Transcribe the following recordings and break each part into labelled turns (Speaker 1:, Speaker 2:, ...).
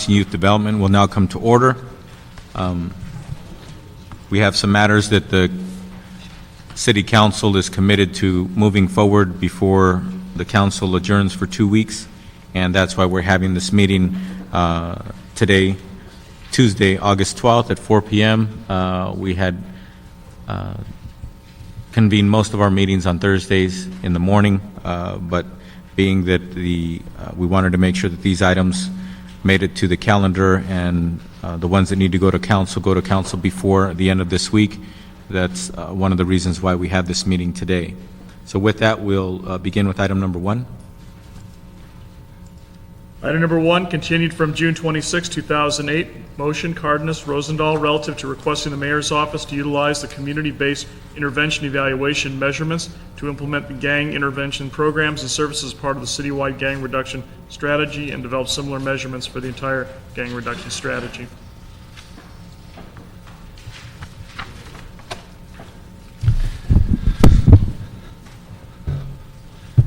Speaker 1: Youth Development will now come to order. We have some matters that the City Council is committed to moving forward before the Council adjourns for 2 weeks, and that's why we're having this meeting today, Tuesday, August 12th at 4 p.m. We had convened most of our meetings on Thursdays in the morning, but being that we wanted to make sure that these items made it to the calendar, and the ones that need to go to council before the end of this week. That's one of the reasons why we have this meeting today. So with that, we'll begin with item number 1.
Speaker 2: Item number 1, continued from June 26, 2008. Motion, Cardenas, Rosendahl, relative to requesting the Mayor's Office to utilize the community-based intervention evaluation measurements to implement the gang intervention programs and services as part of the citywide gang reduction strategy and develop similar measurements for the entire gang reduction strategy.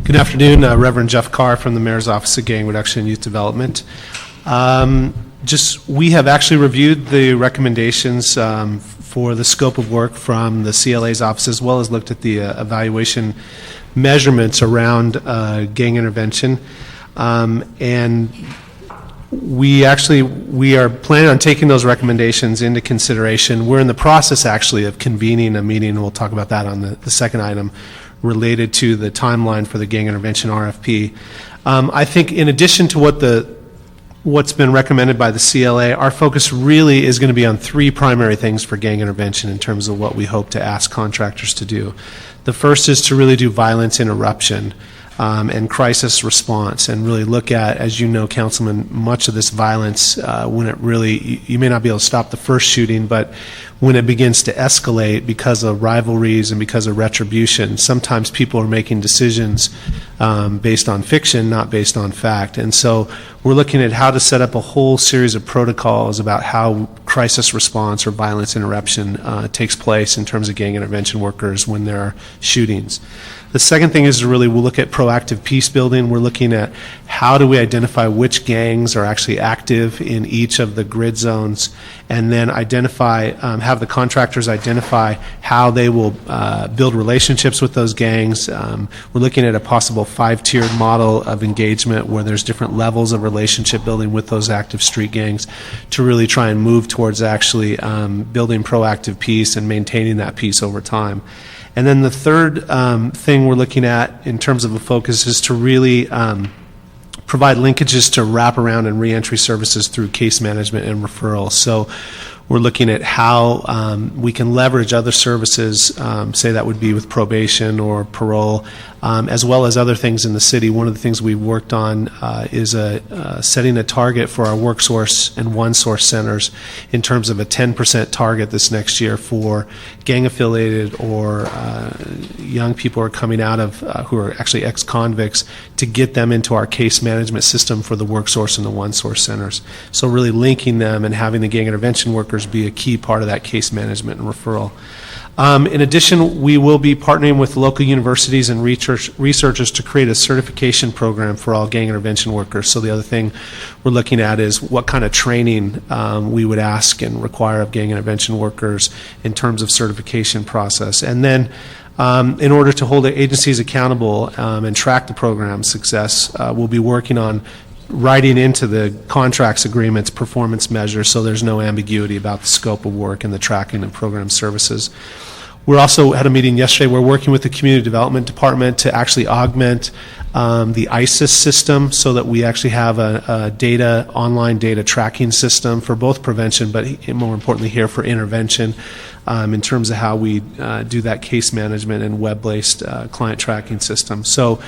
Speaker 3: Good afternoon, Reverend Jeff Carr from the Mayor's Office of Gang Reduction and Youth Development. We have actually reviewed the recommendations for the scope of work from the CLA's office, as well as looked at the evaluation measurements around gang intervention. And we are planning on taking those recommendations into consideration. We're in the process actually of convening a meeting, and we'll talk about that on the second item, related to the timeline for the gang intervention RFP. I think in addition to what's been recommended by the CLA, our focus really is going to be on 3 primary things for gang intervention in terms of what we hope to ask contractors to do. The first is to really do violence interruption and crisis response, and really look at, as you know, Councilman, much of this violence, when it really, you may not be able to stop the first shooting, but when it begins to escalate because of rivalries and because of retribution, sometimes people are making decisions based on fiction, not based on fact. And so we're looking at how to set up a whole series of protocols about how crisis response or violence interruption takes place in terms of gang intervention workers when there are shootings. The second thing is we'll look at proactive peace building. We're looking at how do we identify which gangs are actually active in each of the grid zones, and then have the contractors identify how they will build relationships with those gangs. We're looking at a possible 5-tiered model of engagement where there's different levels of relationship building with those active street gangs to really try and move towards actually building proactive peace and maintaining that peace over time. And then the third thing we're looking at in terms of a focus is to really provide linkages to wraparound and reentry services through case management and referrals. So we're looking at how we can leverage other services, say that would be with probation or parole, as well as other things in the city. One of the things we've worked on is setting a target for our work source and one source centers in terms of a 10% target this next year for gang affiliated or young people who are coming out of, who are actually ex-convicts, to get them into our case management system for the work source and the one source centers. So really linking them and having the gang intervention workers be a key part of that case management and referral. In addition, we will be partnering with local universities and researchers to create a certification program for all gang intervention workers. So the other thing we're looking at is what kind of training we would ask and require of gang intervention workers in terms of certification process. And then in order to hold the agencies accountable and track the program's success, we'll be working on writing into the contracts agreements performance measures so there's no ambiguity about the scope of work and the tracking of program services. We also had a meeting yesterday. We're working with the Community Development Department to actually augment the ISIS system so that we actually have a online data tracking system for both prevention, but more importantly here for intervention in terms of how we do that case management and web-based client tracking system. So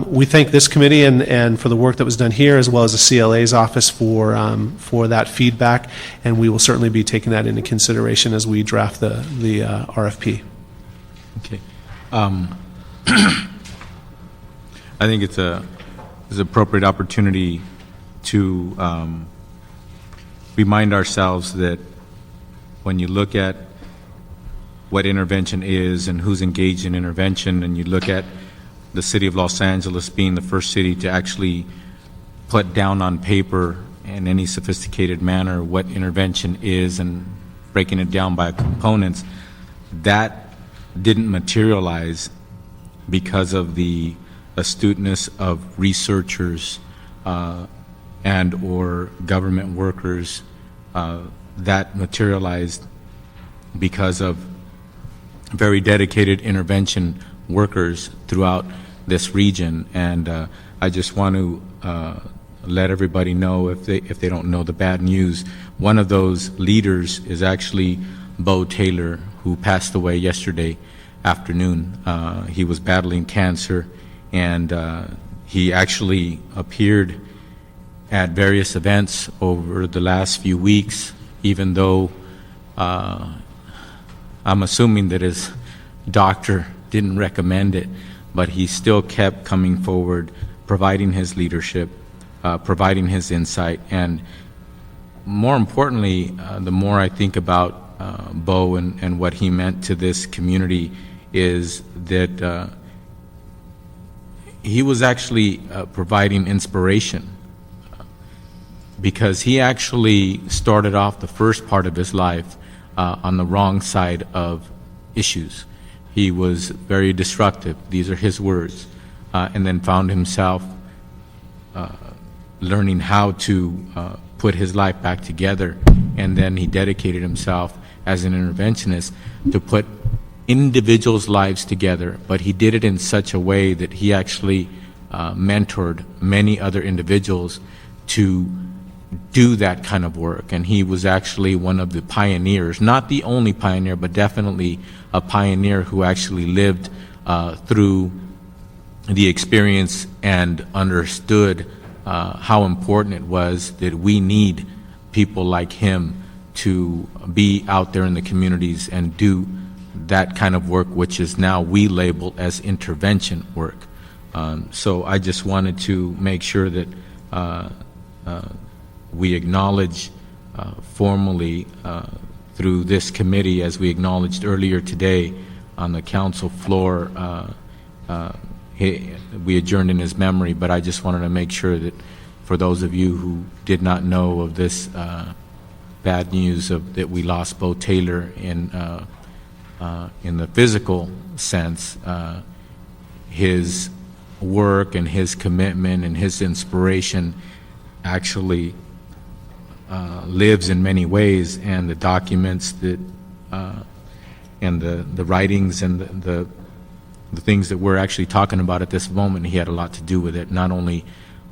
Speaker 3: we thank this committee and for the work that was done here, as well as the CLA's office for that feedback, and we will certainly be taking that into consideration as we draft the RFP.
Speaker 1: Okay. I think it's an appropriate opportunity to remind ourselves that when you look at what intervention is and who's engaged in intervention, and you look at the city of Los Angeles being the first city to actually put down on paper in any sophisticated manner what intervention is and breaking it down by components, that didn't materialize because of the astuteness of researchers and or government workers. That materialized because of very dedicated intervention workers throughout this region. And I just want to let everybody know, if they don't know the bad news, one of those leaders is actually Beau Taylor, who passed away yesterday afternoon. He was battling cancer, and he actually appeared at various events over the last few weeks, even though I'm assuming that his doctor didn't recommend it, but he still kept coming forward, providing his leadership, providing his insight. And more importantly, the more I think about Beau and what he meant to this community, is that he was actually providing inspiration, because he actually started off the first part of his life on the wrong side of issues. He was very destructive, these are his words, and then found himself learning how to put his life back together. And then he dedicated himself as an interventionist to put individuals' lives together, but he did it in such a way that he actually mentored many other individuals to do that kind of work. And he was actually one of the pioneers, not the only pioneer, but definitely a pioneer who actually lived through the experience and understood how important it was that we need people like him to be out there in the communities and do that kind of work, which is now we label as intervention work. So I just wanted to make sure that we acknowledge formally through this committee, as we acknowledged earlier today on the council floor. We adjourned in his memory, but I just wanted to make sure that for those of you who did not know of this bad news that we lost Beau Taylor in the physical sense, his work and his commitment and his inspiration actually lives in many ways, and the documents that and the writings and the things that we're actually talking about at this moment, he had a lot to do with it, not only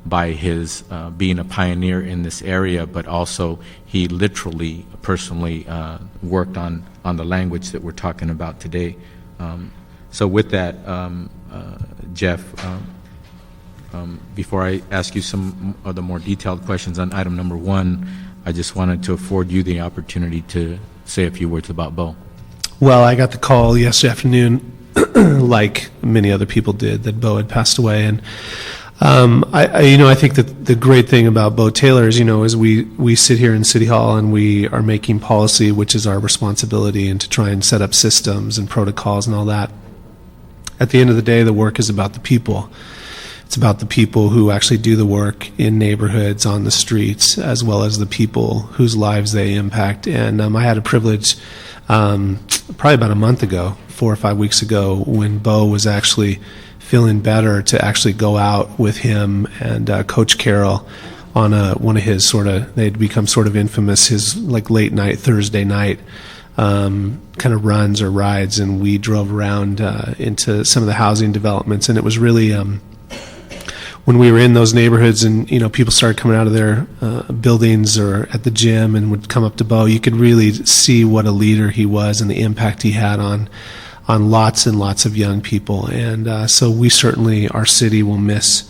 Speaker 1: by his being a pioneer in this area, but also he literally, personally worked on the language that we're talking about today. So with that, Jeff, before I ask you some of the more detailed questions on item number 1, I just wanted to afford you the opportunity to say a few words about Beau.
Speaker 3: Well, I got the call yesterday afternoon, like many other people did, that Beau had passed away. And I think that the great thing about Beau Taylor is, is we sit here in City Hall and we are making policy, which is our responsibility, and to try and set up systems and protocols and all that. At the end of the day, the work is about the people. It's about the people who actually do the work in neighborhoods, on the streets, as well as the people whose lives they impact. And I had a privilege probably about a month ago, 4 or 5 weeks ago, when Beau was actually feeling better, to actually go out with him and Coach Carroll on one of his they'd become sort of infamous, his like late night, Thursday night kind of runs or rides. And we drove around into some of the housing developments, and it was really when we were in those neighborhoods and, people started coming out of their buildings or at the gym and would come up to Beau, you could really see what a leader he was and the impact he had on lots and lots of young people. And so we certainly, our city will miss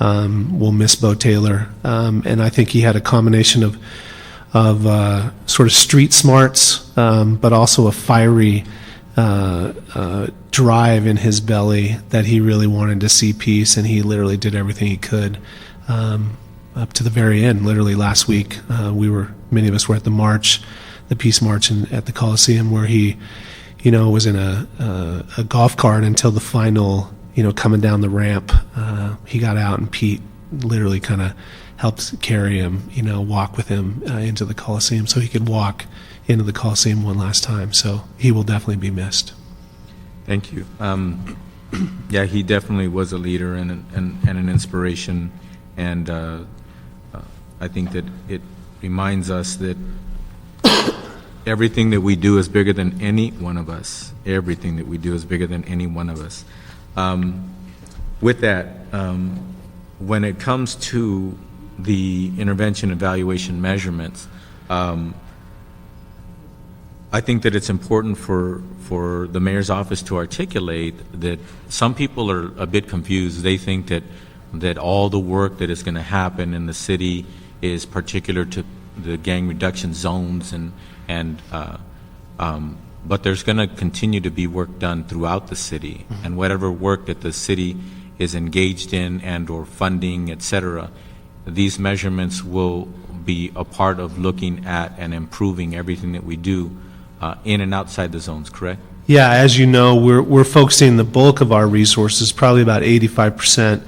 Speaker 3: Beau Taylor. And I think he had a combination of sort of street smarts, but also a fiery drive in his belly that he really wanted to see peace, and he literally did everything he could up to the very end. Literally last week, many of us were at the peace march at the Coliseum, where he, was in a golf cart until the final, coming down the ramp. He got out, and Pete literally kind of helped carry him, walk with him into the Coliseum so he could walk into the Coliseum one last time. So he will definitely be missed.
Speaker 1: Thank you. Yeah, he definitely was a leader and an inspiration, and I think that it reminds us that everything that we do is bigger than any one of us. Everything that we do is bigger than any one of us. With that, when it comes to the intervention evaluation measurements, I think that it's important for the mayor's office to articulate that some people are a bit confused. They think that all the work that is going to happen in the city is particular to the gang reduction zones, but there's going to continue to be work done throughout the city, and whatever work that the city is engaged in and or funding, et cetera, these measurements will be a part of looking at and improving everything that we do in and outside the zones, correct?
Speaker 3: Yeah, as you know, we're focusing the bulk of our resources, probably about 85%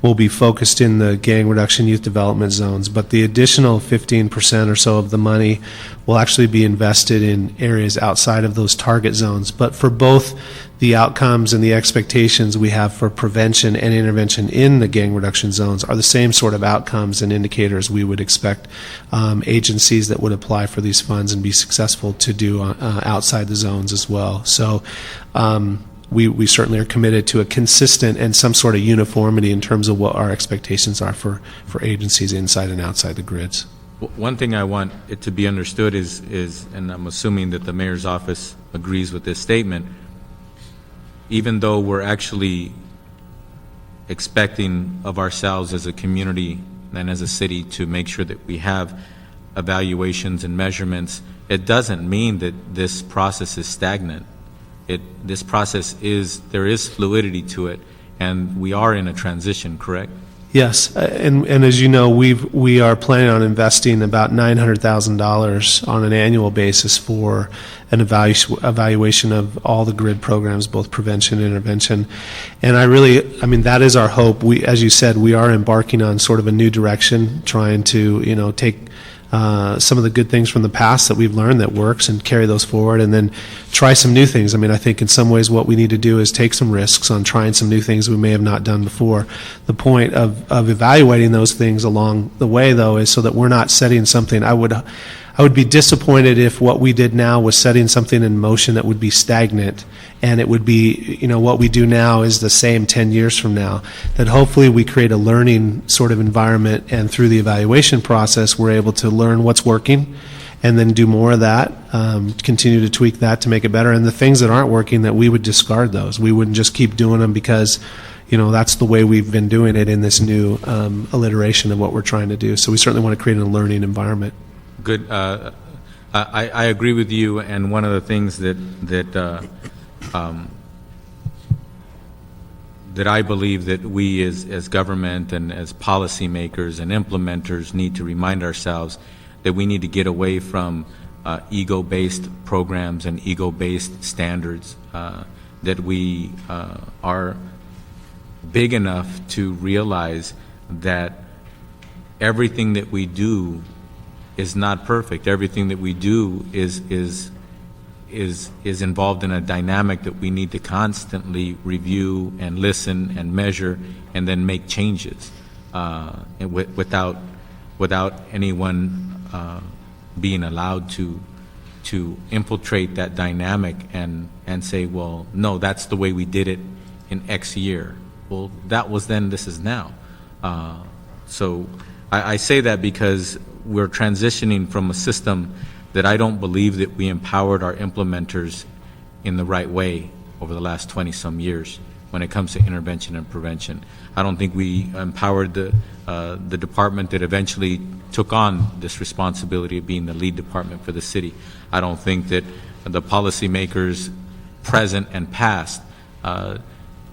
Speaker 3: will be focused in the gang reduction youth development zones, but the additional 15% or so of the money will actually be invested in areas outside of those target zones. But for both the outcomes and the expectations we have for prevention and intervention in the gang reduction zones are the same sort of outcomes and indicators we would expect agencies that would apply for these funds and be successful to do outside the zones as well. So we certainly are committed to a consistent and some sort of uniformity in terms of what our expectations are for agencies inside and outside the grids.
Speaker 1: One thing I want it to be understood is, and I'm assuming that the mayor's office agrees with this statement, even though we're actually expecting of ourselves as a community and as a city to make sure that we have evaluations and measurements, it doesn't mean that this process is stagnant. This process there is fluidity to it, and we are in a transition, correct?
Speaker 3: Yes, and as you know, we are planning on investing about $900,000 on an annual basis for an evaluation of all the grid programs, both prevention and intervention. And that is our hope. As you said, we are embarking on sort of a new direction, trying to, take some of the good things from the past that we've learned that works and carry those forward, and then try some new things. I think in some ways what we need to do is take some risks on trying some new things we may have not done before. The point of evaluating those things along the way, though, is so that we're not setting something. I would be disappointed if what we did now was setting something in motion that would be stagnant, and it would be, what we do now is the same 10 years from now. That hopefully we create a learning sort of environment, and through the evaluation process, we're able to learn what's working, and then do more of that, continue to tweak that to make it better. And the things that aren't working, that we would discard those. We wouldn't just keep doing them because, that's the way we've been doing it in this new alliteration of what we're trying to do. So we certainly want to create a learning environment.
Speaker 1: Good. I agree with you, and one of the things that I believe that we as government and as policymakers and implementers need to remind ourselves that we need to get away from ego-based programs and ego-based standards, that we are big enough to realize that everything that we do is not perfect. Everything that we do is involved in a dynamic that we need to constantly review and listen and measure and then make changes and without anyone being allowed to infiltrate that dynamic and say, well, no, that's the way we did it in X year. Well, that was then, this is now. So I say that because we're transitioning from a system that I don't believe that we empowered our implementers in the right way over the last 20-some years when it comes to intervention and prevention. I don't think we empowered the department that eventually took on this responsibility of being the lead department for the city. I don't think that the policymakers, present and past,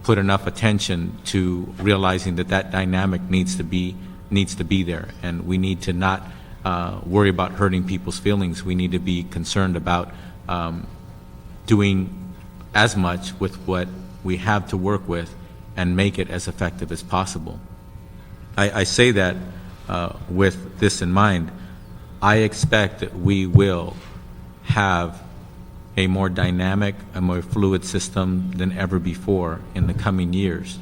Speaker 1: put enough attention to realizing that dynamic needs to be there, and we need to not worry about hurting people's feelings. We need to be concerned about doing as much with what we have to work with and make it as effective as possible. I say that with this in mind, I expect that we will have a more dynamic, a more fluid system than ever before in the coming years,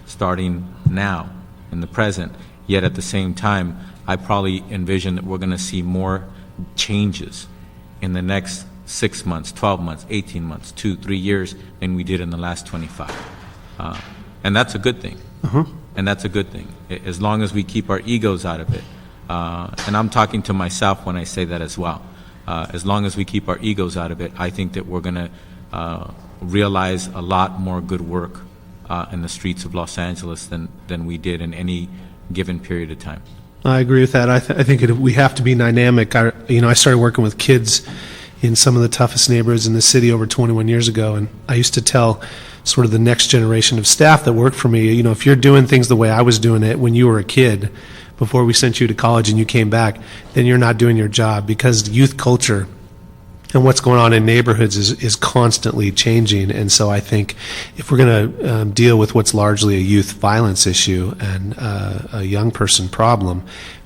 Speaker 1: starting now, in the present. Yet at the same time, I probably envision that we're going to see more changes in the next 6 months, 12 months, 18 months, 2, 3 years than we did in the last 25. And that's a good thing. And that's a good thing, as long as we keep our egos out of it. And I'm talking to myself when I say that as well. As long as we keep our egos out of it, I think that we're going to realize a lot more good work in the streets of Los Angeles than we did in any given period of time.
Speaker 3: I agree with that. I think we have to be dynamic. I started working with kids in some of the toughest neighborhoods in the city over 21 years ago, and I used to tell sort of the next generation of staff that worked for me, if you're doing things the way I was doing it when you were a kid, before we sent you to college and you came back, then you're not doing your job, because youth culture and what's going on in neighborhoods is constantly changing. And so I think if we're going to deal with what's largely a youth violence issue and a young person problem,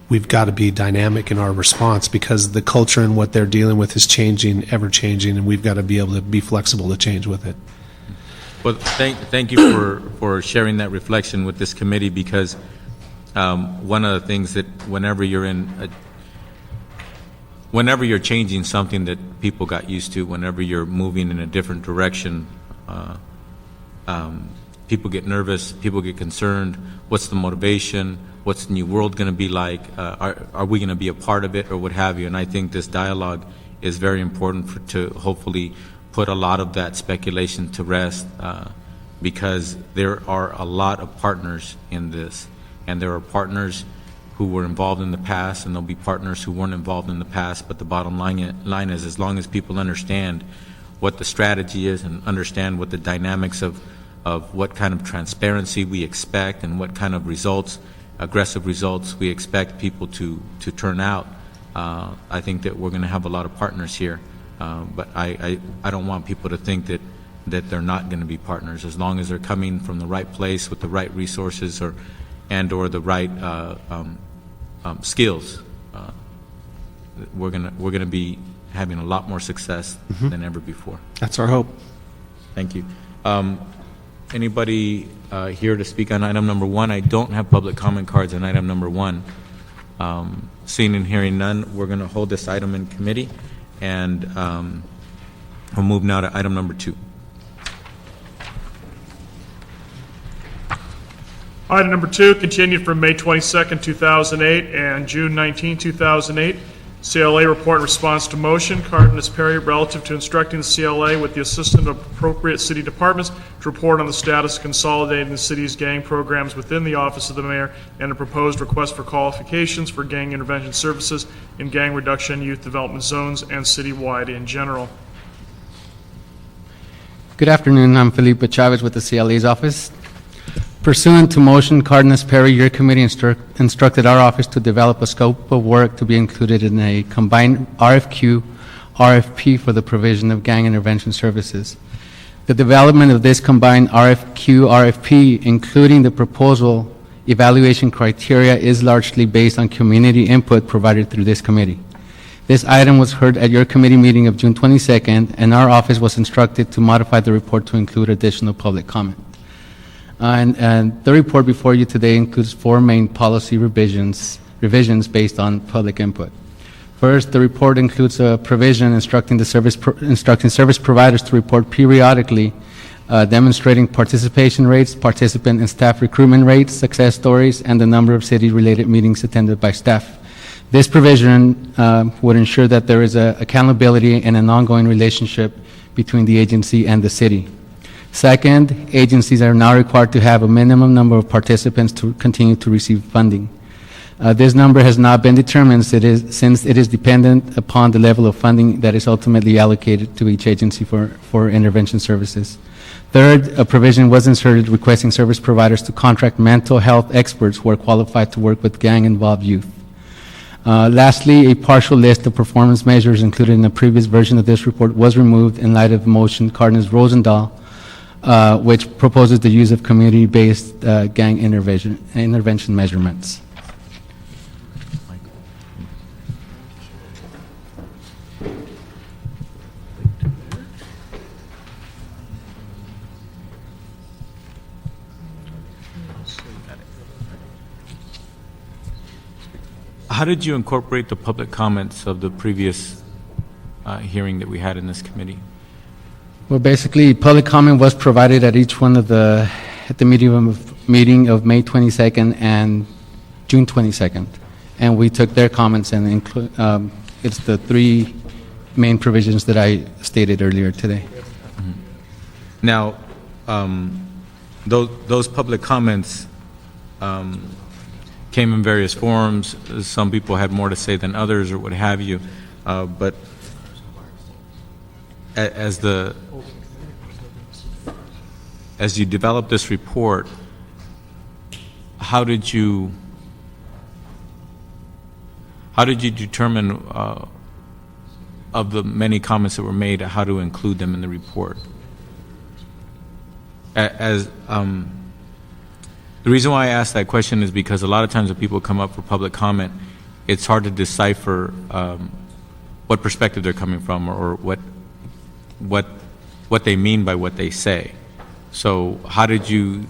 Speaker 3: we've got to be dynamic in our response, because the culture and what they're dealing with is changing, ever changing, and we've got to be able to be flexible to change with it.
Speaker 1: Well, thank you for sharing that reflection with this committee, because one of the things that whenever you're changing something that people got used to, whenever you're moving in a different direction, people get nervous, people get concerned. What's the motivation? What's the new world going to be like? Are we going to be a part of it, or what have you? And I think this dialogue is very important to hopefully put a lot of that speculation to rest, because there are a lot of partners in this, and there are partners who were involved in the past, and there'll be partners who weren't involved in the past. But the bottom line is, as long as people understand what the strategy is and understand what the dynamics of what kind of transparency we expect and what kind of results, aggressive results we expect people to turn out, I think that we're going to have a lot of partners here. But I don't want people to think that they're not going to be partners, as long as they're coming from the right place with the right resources or the right skills. We're gonna be having a lot more success than ever before.
Speaker 3: That's our hope.
Speaker 1: Thank you. Anybody here to speak on item number 1? I don't have public comment cards on item number 1. Seeing and hearing none, we're going to hold this item in committee, and we'll move now to item number 2.
Speaker 2: Item number 2, continued from May 22nd, 2008 and June 19, 2008. CLA report in response to motion, Cardenas Perry, relative to instructing the CLA with the assistance of appropriate city departments to report on the status of consolidating the city's gang programs within the office of the mayor, and a proposed request for qualifications for gang intervention services in gang reduction youth development zones and citywide in general.
Speaker 4: Good afternoon. I'm Felipe Chavez with the CLA's office. Pursuant to motion, Cardenas Perry, your committee instructed our office to develop a scope of work to be included in a combined RFP for the provision of gang intervention services. The development of this combined RFP, including the proposal evaluation criteria, is largely based on community input provided through this committee. This item was heard at your committee meeting of June 22nd, and our office was instructed to modify the report to include additional public comment. And the report before you today includes 4 main policy revisions based on public input. First, the report includes a provision instructing service providers to report periodically demonstrating participation rates, participant and staff recruitment rates, success stories, and the number of city-related meetings attended by staff. This provision would ensure that there is accountability and an ongoing relationship between the agency and the city. Second, agencies are now required to have a minimum number of participants to continue to receive funding. This number has not been determined since it is dependent upon the level of funding that is ultimately allocated to each agency for intervention services. Third, a provision was inserted requesting service providers to contract mental health experts who are qualified to work with gang-involved youth. Lastly, a partial list of performance measures included in the previous version of this report was removed in light of motion Cardenas-Rosendahl, which proposes the use of community-based gang intervention measurements.
Speaker 1: How did you incorporate the public comments of the previous hearing that we had in this committee?
Speaker 4: Well, basically, public comment was provided at each one of at the meeting of May 22nd and June 22nd. And we took their comments and it's the three main provisions that I stated earlier today.
Speaker 1: Now, those public comments came in various forms. Some people had more to say than others or what have you. But as you developed this report, how did you determine of the many comments that were made, how to include them in the report? The reason why I ask that question is because a lot of times when people come up for public comment, it's hard to decipher what perspective they're coming from or what they mean by what they say. So how did you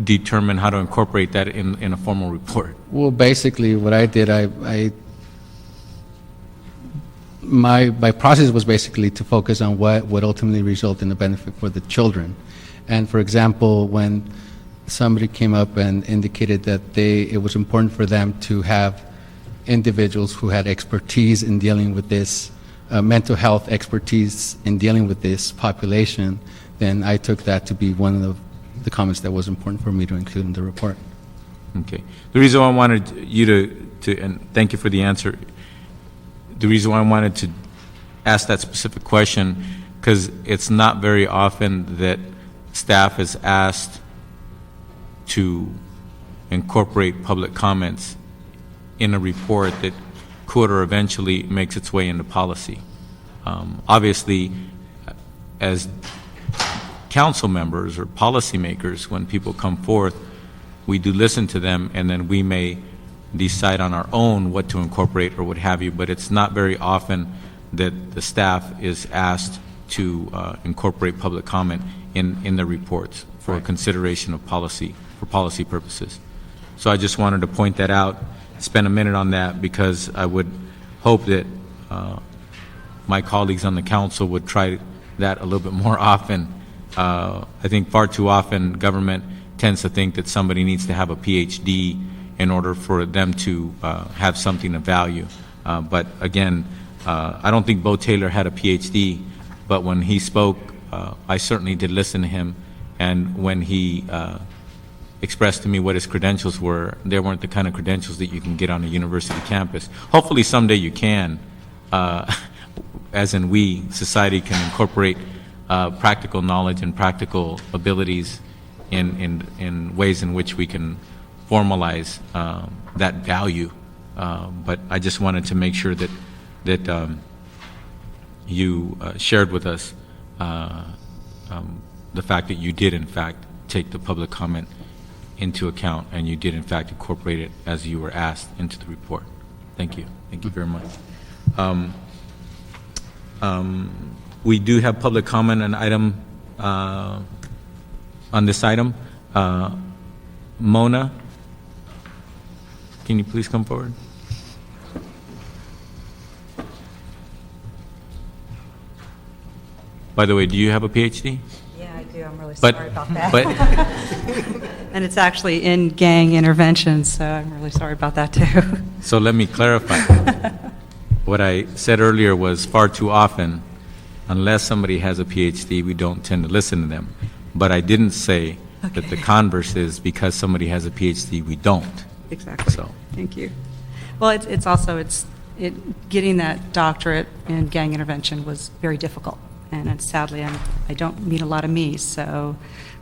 Speaker 1: determine how to incorporate that in a formal report?
Speaker 4: Well, basically, what I did, my process was basically to focus on what would ultimately result in the benefit for the children. And for example, when somebody came up and indicated that it was important for them to have individuals who had expertise in dealing with this, mental health expertise in dealing with this population, then I took that to be one of the comments that was important for me to include in the report.
Speaker 1: Okay. The reason why I wanted you to and thank you for the answer, the reason why I wanted to ask that specific question, because it's not very often that staff is asked to incorporate public comments in a report that could or eventually makes its way into policy. Obviously, as council members or policymakers, when people come forth, we do listen to them, and then we may decide on our own what to incorporate or what have you, but it's not very often that the staff is asked to incorporate public comment in the reports for
Speaker 4: Right.
Speaker 1: consideration of policy, for policy purposes. So I just wanted to point that out, spend a minute on that, because I would hope that my colleagues on the council would try that a little bit more often. I think far too often government tends to think that somebody needs to have a PhD in order for them to have something of value. But again, I don't think Beau Taylor had a PhD, but when he spoke, I certainly did listen to him, and when he expressed to me what his credentials were, they weren't the kind of credentials that you can get on a university campus. Hopefully someday you can, as in we, society, can incorporate practical knowledge and practical abilities in ways in which we can formalize that value. But I just wanted to make sure that you shared with us the fact that you did in fact take the public comment into account, and you did in fact incorporate it as you were asked into the report. Thank you. Thank you very much. We do have public comment on this item. Mona, can you please come forward? By the way, do you have a PhD?
Speaker 5: Yeah, I do. I'm really
Speaker 1: But-
Speaker 5: sorry about that.
Speaker 1: But
Speaker 5: And it's actually in gang intervention, so I'm really sorry about that, too.
Speaker 1: so let me clarify. What I said earlier was far too often, unless somebody has a PhD, we don't tend to listen to them. But I didn't say that the converse is because somebody has a PhD, we don't.
Speaker 5: Exactly.
Speaker 1: So.
Speaker 5: Thank you. Well, it's also getting that doctorate in gang intervention was very difficult. And sadly, I don't meet a lot of me's, so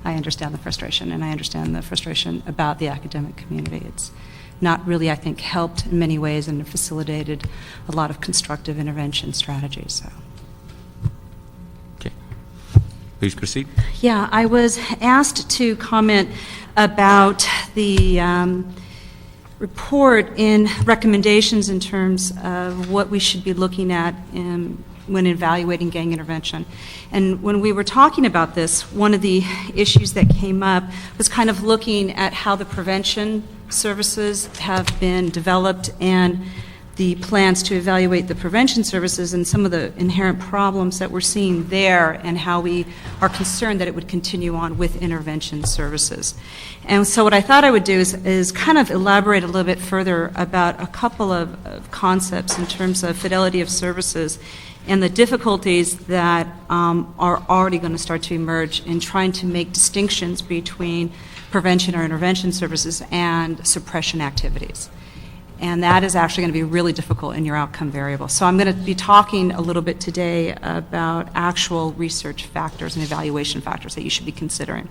Speaker 5: I understand the frustration, and I understand the frustration about the academic community. It's not really, I think, helped in many ways and facilitated a lot of constructive intervention strategies. So.
Speaker 1: Okay. Please proceed.
Speaker 5: Yeah, I was asked to comment about the report in recommendations in terms of what we should be looking at when evaluating gang intervention. And when we were talking about this, one of the issues that came up was kind of looking at how the prevention services have been developed, and the plans to evaluate the prevention services and some of the inherent problems that we're seeing there, and how we are concerned that it would continue on with intervention services. And so what I thought I would do is kind of elaborate a little bit further about a couple of concepts in terms of fidelity of services and the difficulties that are already going to start to emerge in trying to make distinctions between prevention or intervention services and suppression activities. And that is actually going to be really difficult in your outcome variable. So I'm going to be talking a little bit today about actual research factors and evaluation factors that you should be considering.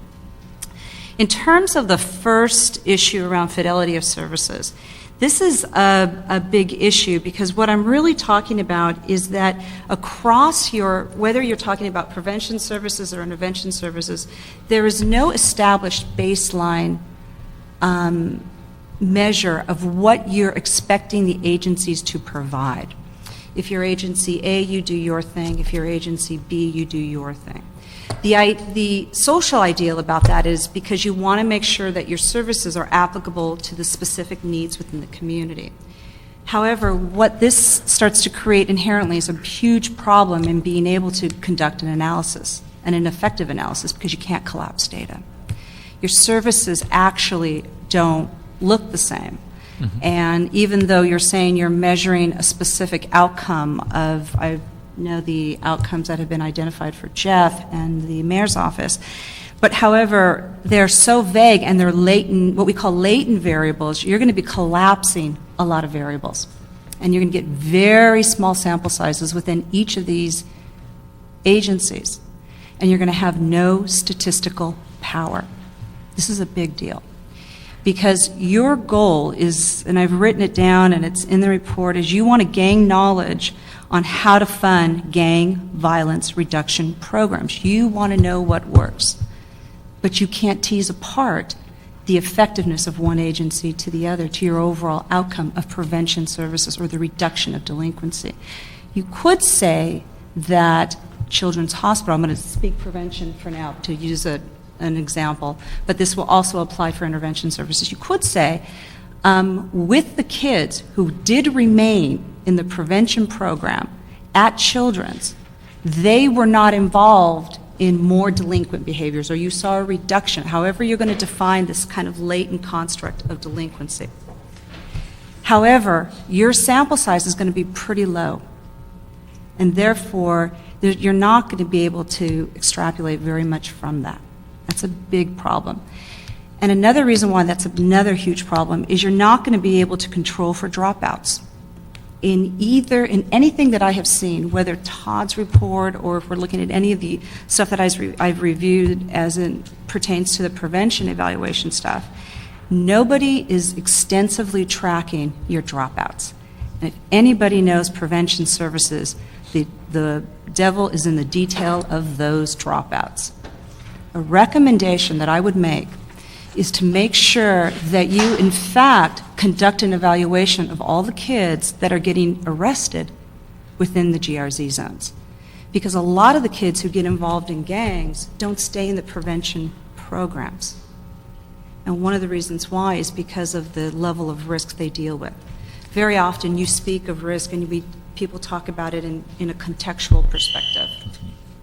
Speaker 5: In terms of the first issue around fidelity of services, this is a big issue because what I'm really talking about is that across whether you're talking about prevention services or intervention services, there is no established baseline measure of what you're expecting the agencies to provide. If you're agency A, you do your thing. If you're agency B, you do your thing. The social ideal about that is because you want to make sure that your services are applicable to the specific needs within the community. However, what this starts to create inherently is a huge problem in being able to conduct an analysis, and an effective analysis, because you can't collapse data. Your services actually don't look the same. Mm-hmm. And even though you're saying you're measuring a specific outcome of, I know the outcomes that have been identified for Jeff and the mayor's office, but however, they're so vague and they're latent, what we call latent variables, you're going to be collapsing a lot of variables. And you're going to get very small sample sizes within each of these agencies. And you're going to have no statistical power. This is a big deal. Because your goal is, and I've written it down and it's in the report, is you want to gain knowledge on how to fund gang violence reduction programs. You want to know what works. But you can't tease apart the effectiveness of one agency to the other, to your overall outcome of prevention services or the reduction of delinquency. You could say that Children's Hospital, I'm going to speak prevention for now to use an example, but this will also apply for intervention services. You could say, with the kids who did remain in the prevention program at Children's, they were not involved in more delinquent behaviors, or you saw a reduction, however you're going to define this kind of latent construct of delinquency. However, your sample size is going to be pretty low, and therefore you're not going to be able to extrapolate very much from that. That's a big problem. And another reason why that's another huge problem is you're not going to be able to control for dropouts. In anything that I have seen, whether Todd's report or if we're looking at any of the stuff that I've reviewed as it pertains to the prevention evaluation stuff, nobody is extensively tracking your dropouts. And if anybody knows prevention services, the devil is in the detail of those dropouts. A recommendation that I would make is to make sure that you, in fact, conduct an evaluation of all the kids that are getting arrested within the GRZ zones. Because a lot of the kids who get involved in gangs don't stay in the prevention programs. And one of the reasons why is because of the level of risk they deal with. Very often you speak of risk and people talk about it in a contextual perspective.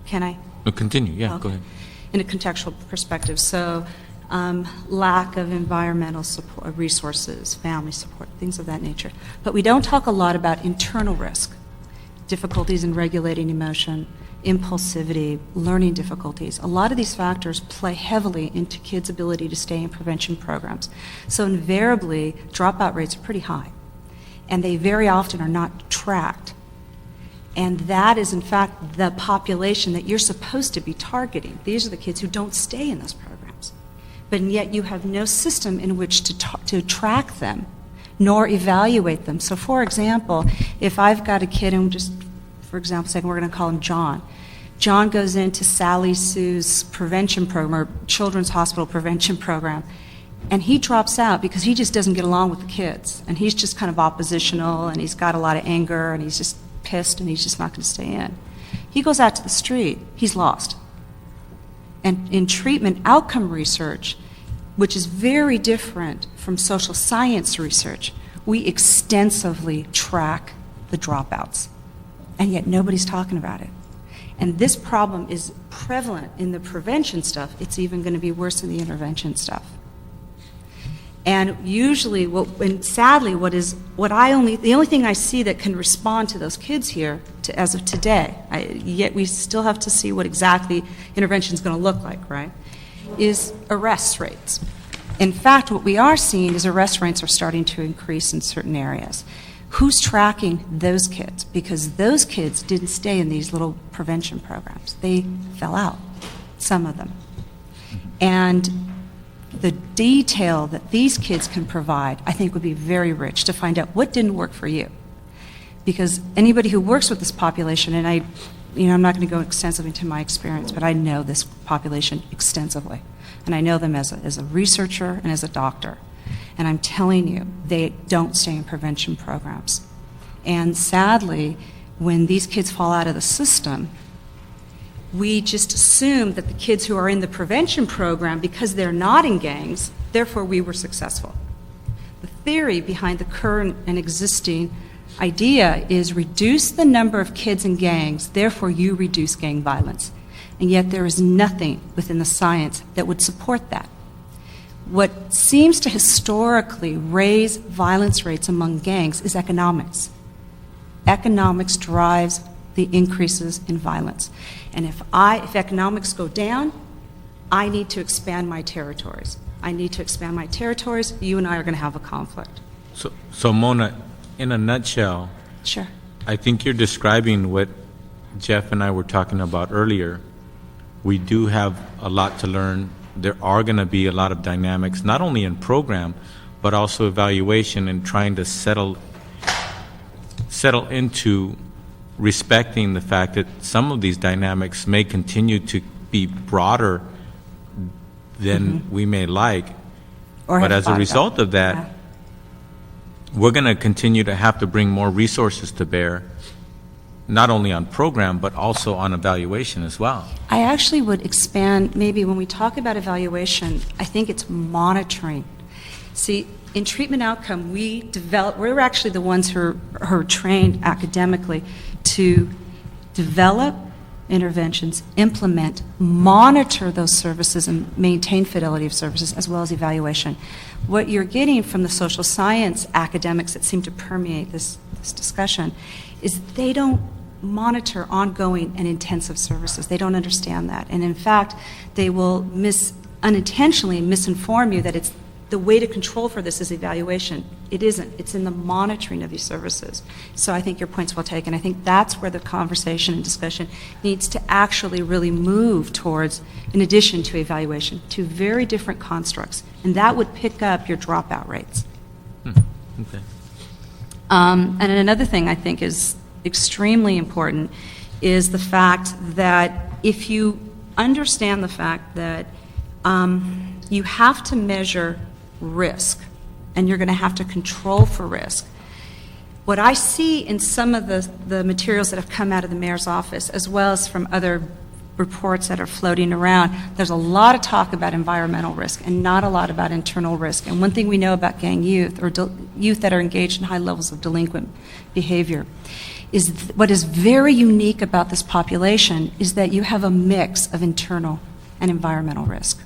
Speaker 5: Can I?
Speaker 1: Continue, yeah,
Speaker 5: Okay.
Speaker 1: Go ahead.
Speaker 5: In a contextual perspective. So lack of environmental support, resources, family support, things of that nature. But we don't talk a lot about internal risk, difficulties in regulating emotion, impulsivity, learning difficulties. A lot of these factors play heavily into kids' ability to stay in prevention programs. So invariably, dropout rates are pretty high. And they very often are not tracked. And that is, in fact, the population that you're supposed to be targeting. These are the kids who don't stay in those programs. But yet you have no system in which to track them, nor evaluate them. So, for example, if I've got a kid, and just, for example, we're going to call him John. John goes into Sally Sue's prevention program, or Children's Hospital prevention program, and he drops out because he just doesn't get along with the kids. And he's just kind of oppositional, and he's got a lot of anger, and he's just pissed, and he's just not going to stay in. He goes out to the street, he's lost. And in treatment outcome research, which is very different from social science research, we extensively track the dropouts, and yet nobody's talking about it. And this problem is prevalent in the prevention stuff. It's even going to be worse in the intervention stuff. And usually, sadly, the only thing I see that can respond to those kids here, as of today, yet we still have to see what exactly intervention is going to look like, right, is arrest rates. In fact, what we are seeing is arrest rates are starting to increase in certain areas. Who's tracking those kids? Because those kids didn't stay in these little prevention programs. They fell out, some of them. And the detail that these kids can provide, I think, would be very rich to find out what didn't work for you. Because anybody who works with this population, and I'm not going to go extensively into my experience, but I know this population extensively. And I know them as a researcher and as a doctor. And I'm telling you, they don't stay in prevention programs. And sadly, when these kids fall out of the system, we just assume that the kids who are in the prevention program, because they're not in gangs, therefore we were successful. The theory behind the current and existing idea is reduce the number of kids in gangs, therefore you reduce gang violence. And yet there is nothing within the science that would support that. What seems to historically raise violence rates among gangs is economics. Economics drives the increases in violence. And if economics go down, I need to expand my territories. You and I are going to have a conflict.
Speaker 1: So Mona, in a nutshell,
Speaker 5: Sure.
Speaker 1: I think you're describing what Jeff and I were talking about earlier. We do have a lot to learn. There are going to be a lot of dynamics, not only in program, but also evaluation and trying to settle into respecting the fact that some of these dynamics may continue to be broader than we may like. But as a result of that, we're going to continue to have to bring more resources to bear, not only on program, but also on evaluation as well.
Speaker 5: I actually would expand, maybe when we talk about evaluation, I think it's monitoring. See, in treatment outcome, we're actually the ones who are trained academically to develop interventions, implement, monitor those services, and maintain fidelity of services, as well as evaluation. What you're getting from the social science academics that seem to permeate this discussion is they don't monitor ongoing and intensive services. They don't understand that. And in fact, they will unintentionally misinform you that it's the way to control for this is evaluation. It isn't. It's in the monitoring of these services. So I think your point's well taken. I think that's where the conversation and discussion needs to actually really move towards, in addition to evaluation, to very different constructs. And that would pick up your dropout rates.
Speaker 1: Okay.
Speaker 5: And another thing I think is extremely important is the fact that if you understand the fact that you have to measure risk, and you're going to have to control for risk. What I see in some of the materials that have come out of the mayor's office, as well as from other reports that are floating around, there's a lot of talk about environmental risk and not a lot about internal risk. And one thing we know about gang youth, or youth that are engaged in high levels of delinquent behavior, is what is very unique about this population is that you have a mix of internal and environmental risk.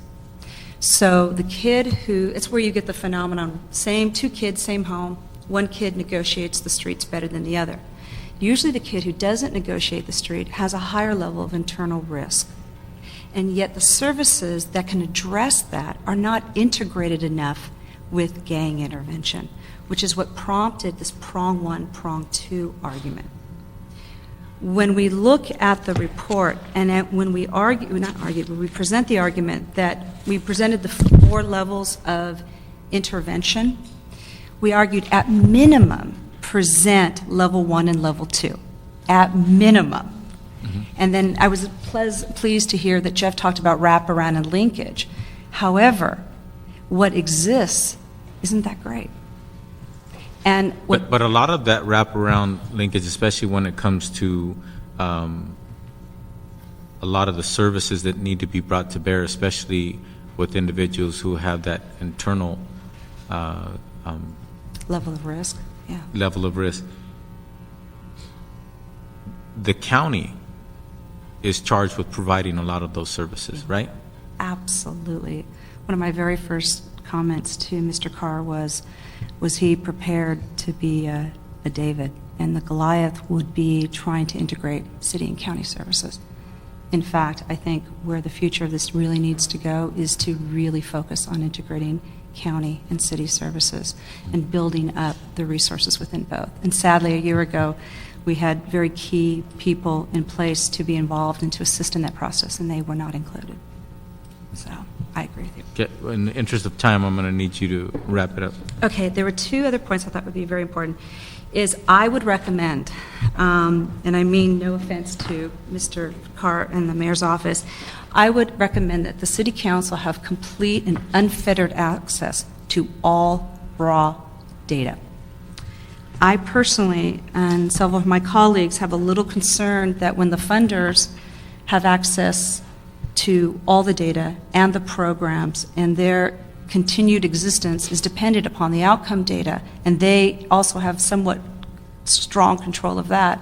Speaker 5: So the kid it's where you get the phenomenon, two kids, same home, one kid negotiates the streets better than the other. Usually the kid who doesn't negotiate the street has a higher level of internal risk. And yet the services that can address that are not integrated enough with gang intervention, which is what prompted this prong one, prong two argument. When we look at the report and when we we present the argument that we presented the 4 levels of intervention, we argued at minimum present level 1 and level 2, at minimum. Mm-hmm. And then I was pleased to hear that Jeff talked about wraparound and linkage. However, what exists isn't that great. And
Speaker 1: but a lot of that wraparound linkage, especially when it comes to a lot of the services that need to be brought to bear, especially with individuals who have that internal
Speaker 5: Level of risk, yeah.
Speaker 1: level of risk. The county is charged with providing a lot of those services, right?
Speaker 5: Absolutely. One of my very first comments to Mr. Carr was he prepared to be a David, and the Goliath would be trying to integrate city and county services. In fact, I think where the future of this really needs to go is to really focus on integrating county and city services and building up the resources within both. And sadly, a year ago, we had very key people in place to be involved and to assist in that process, and they were not included. So I agree with you.
Speaker 1: Okay, in the interest of time, I'm going to need you to wrap it up.
Speaker 5: Okay, there were two other points I thought would be very important. Is I would recommend, and I mean no offense to Mr. Carr and the mayor's office, I would recommend that the city council have complete and unfettered access to all raw data. I personally and several of my colleagues have a little concern that when the funders have access to all the data and the programs, and their continued existence is dependent upon the outcome data, and they also have somewhat strong control of that,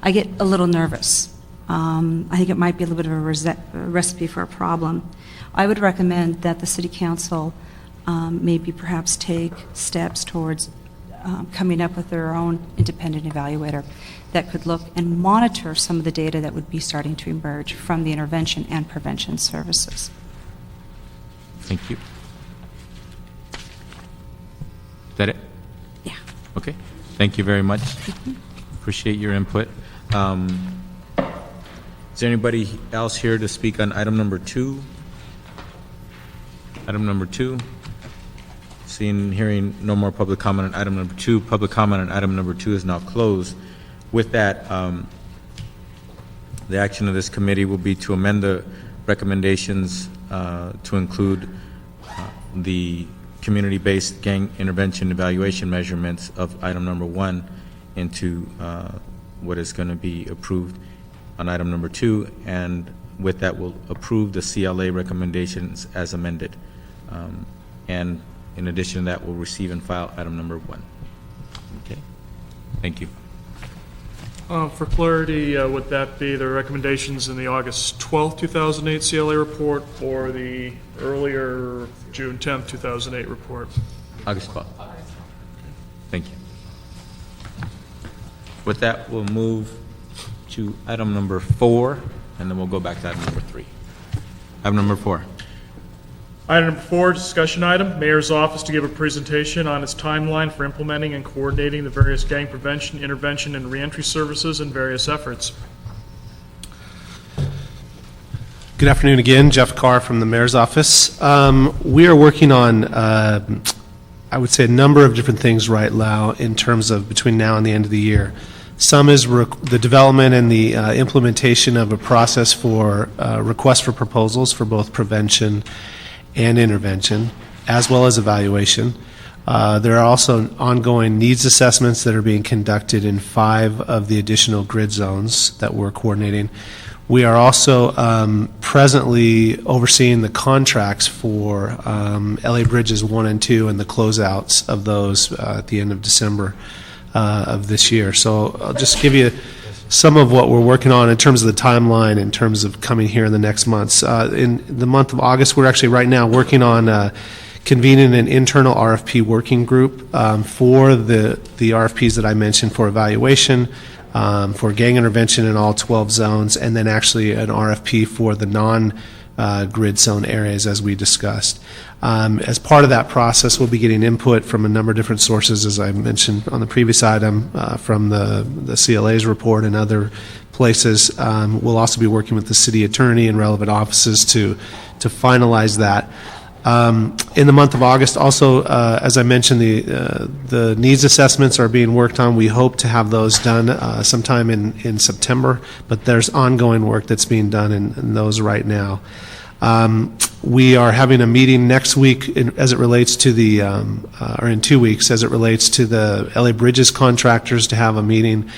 Speaker 5: I get a little nervous. I think it might be a little bit of a recipe for a problem. I would recommend that the City Council maybe perhaps take steps towards coming up with their own independent evaluator that could look and monitor some of the data that would be starting to emerge from the intervention and prevention services.
Speaker 1: Thank you. Is that it?
Speaker 5: Yeah.
Speaker 1: Okay. Thank you very much. Appreciate your input. Is there anybody else here to speak on item number 2? Item number 2. Seeing and hearing no more public comment on item number 2. Public comment on item number 2 is now closed. With that, the action of this committee will be to amend the recommendations to include the community-based gang intervention evaluation measurements of item number 1 into what is going to be approved on item number 2, and with that we'll approve the CLA recommendations as amended. And in addition to that, we'll receive and file item number 1. Okay. Thank you.
Speaker 2: For clarity, would that be the recommendations in the August 12th, 2008 CLA report or the earlier June 10th, 2008 report?
Speaker 1: August 12th. Thank you. With that, we'll move to item number 4, and then we'll go back to item number 3. Item number 4.
Speaker 2: Item number 4, discussion item, Mayor's Office to give a presentation on its timeline for implementing and coordinating the various gang prevention, intervention, and reentry services and various efforts.
Speaker 3: Good afternoon again. Jeff Carr from the Mayor's Office. We are working on, I would say, a number of different things right now in terms of between now and the end of the year. Some is the development and the implementation of a process for requests for proposals for both prevention and intervention, as well as evaluation. There are also ongoing needs assessments that are being conducted in 5 of the additional grid zones that we're coordinating. We are also presently overseeing the contracts for LA Bridges 1 and 2 and the closeouts of those at the end of December of this year. So I'll just give you some of what we're working on in terms of the timeline, in terms of coming here in the next months. In the month of August, we're actually right now working on convening an internal RFP working group for the RFPs that I mentioned for evaluation, for gang intervention in all 12 zones, and then actually an RFP for the non-grid zone areas as we discussed. As part of that process, we'll be getting input from a number of different sources, as I mentioned on the previous item, from the CLA's report and other places. We'll also be working with the city attorney and relevant offices to finalize that. In the month of August, also, as I mentioned, the needs assessments are being worked on. We hope to have those done sometime in September, but there's ongoing work that's being done in those right now. We are having a meeting next week as it relates to or in 2 weeks, as it relates to the LA Bridges contractors, to have a meeting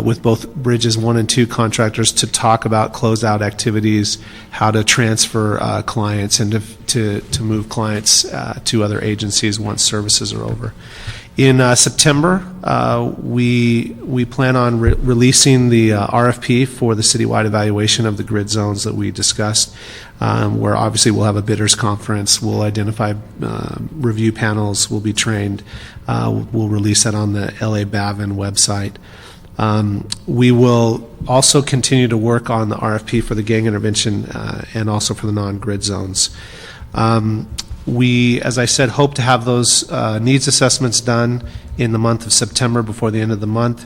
Speaker 3: with both Bridges 1 and 2 contractors to talk about closeout activities, how to transfer clients, and to move clients to other agencies once services are over. In September, we plan on releasing the RFP for the citywide evaluation of the grid zones that we discussed, where obviously we'll have a bidders conference, we'll identify review panels, we'll be trained, we'll release that on the LA Bavin website. We will also continue to work on the RFP for the gang intervention and also for the non-grid zones. We, as I said, hope to have those needs assessments done in the month of September before the end of the month,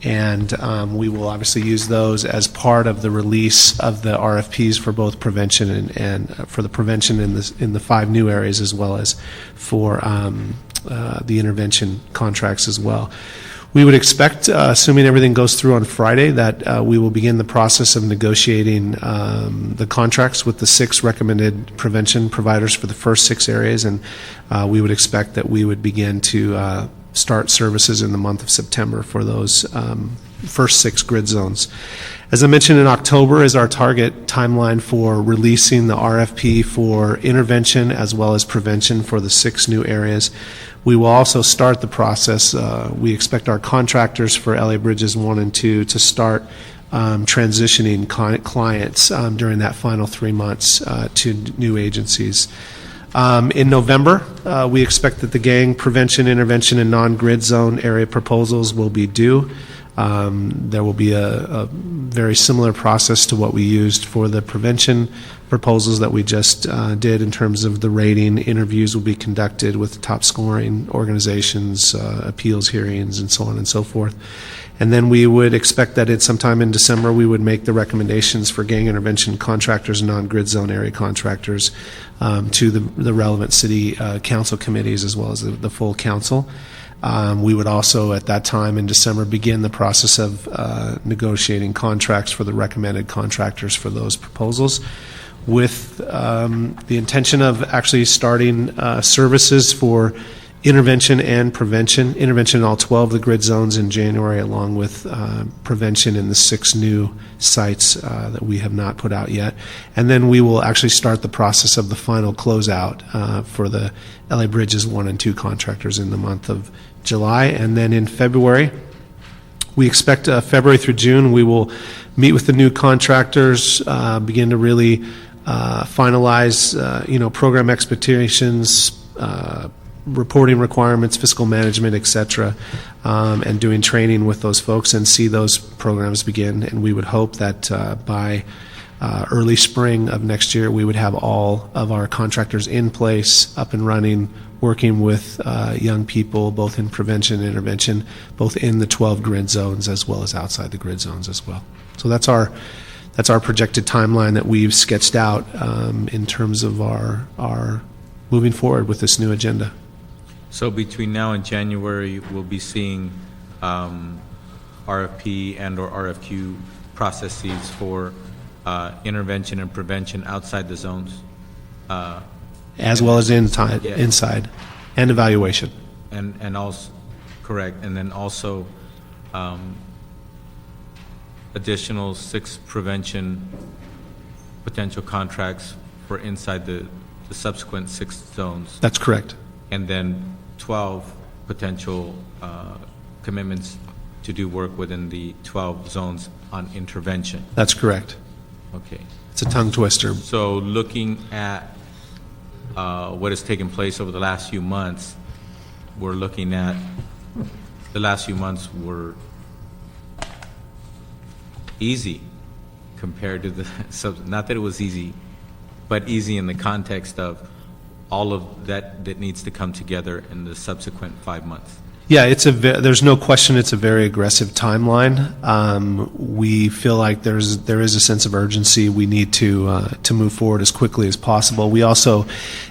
Speaker 3: and we will obviously use those as part of the release of the RFPs for both prevention and for the prevention in the 5 new areas, as well as for the intervention contracts as well. We would expect, assuming everything goes through on Friday, that we will begin the process of negotiating the contracts with the 6 recommended prevention providers for the first 6 areas, and we would expect that we would begin to start services in the month of September for those first 6 grid zones. As I mentioned, in October is our target timeline for releasing the RFP for intervention as well as prevention for the 6 new areas. We will also start the process. We expect our contractors for LA Bridges 1 and 2 to start transitioning clients during that final 3 months to new agencies. In November, we expect that the gang prevention, intervention, and non-grid zone area proposals will be due. There will be a very similar process to what we used for the prevention proposals that we just did in terms of the rating. Interviews will be conducted with top scoring organizations, appeals hearings, and so on and so forth. And then we would expect that at sometime in December we would make the recommendations for gang intervention contractors and non-grid zone area contractors to the relevant city council committees as well as the full council. We would also, at that time in December, begin the process of negotiating contracts for the recommended contractors for those proposals, with the intention of actually starting services for intervention and prevention. Intervention in all 12 of the grid zones in January, along with prevention in the 6 new sites that we have not put out yet. And then we will actually start the process of the final closeout for the LA Bridges 1 and 2 contractors in the month of July. And then in February, we expect February through June, we will meet with the new contractors, begin to really finalize, program expectations, reporting requirements, fiscal management, et cetera, and doing training with those folks and see those programs begin. And we would hope that by early spring of next year, we would have all of our contractors in place, up and running, working with young people, both in prevention and intervention, both in the 12 grid zones as well as outside the grid zones as well. So that's our projected timeline that we've sketched out in terms of our moving forward with this new agenda.
Speaker 1: So between now and January, we'll be seeing RFP and or RFQ processes for intervention and prevention outside the zones.
Speaker 3: As well as inside, and evaluation.
Speaker 1: And also, correct, and then also additional 6 prevention potential contracts for inside the subsequent 6 zones.
Speaker 3: That's correct.
Speaker 1: And then 12 potential commitments to do work within the 12 zones on intervention.
Speaker 3: That's correct.
Speaker 1: Okay.
Speaker 3: It's a tongue twister.
Speaker 1: So looking at what has taken place over the last few months, we're looking at the last few months were easy compared to the, so not that it was easy, but easy in the context of all of that needs to come together in the subsequent 5 months.
Speaker 3: Yeah, there's no question it's a very aggressive timeline. We feel like there is a sense of urgency. We need to move forward as quickly as possible. We also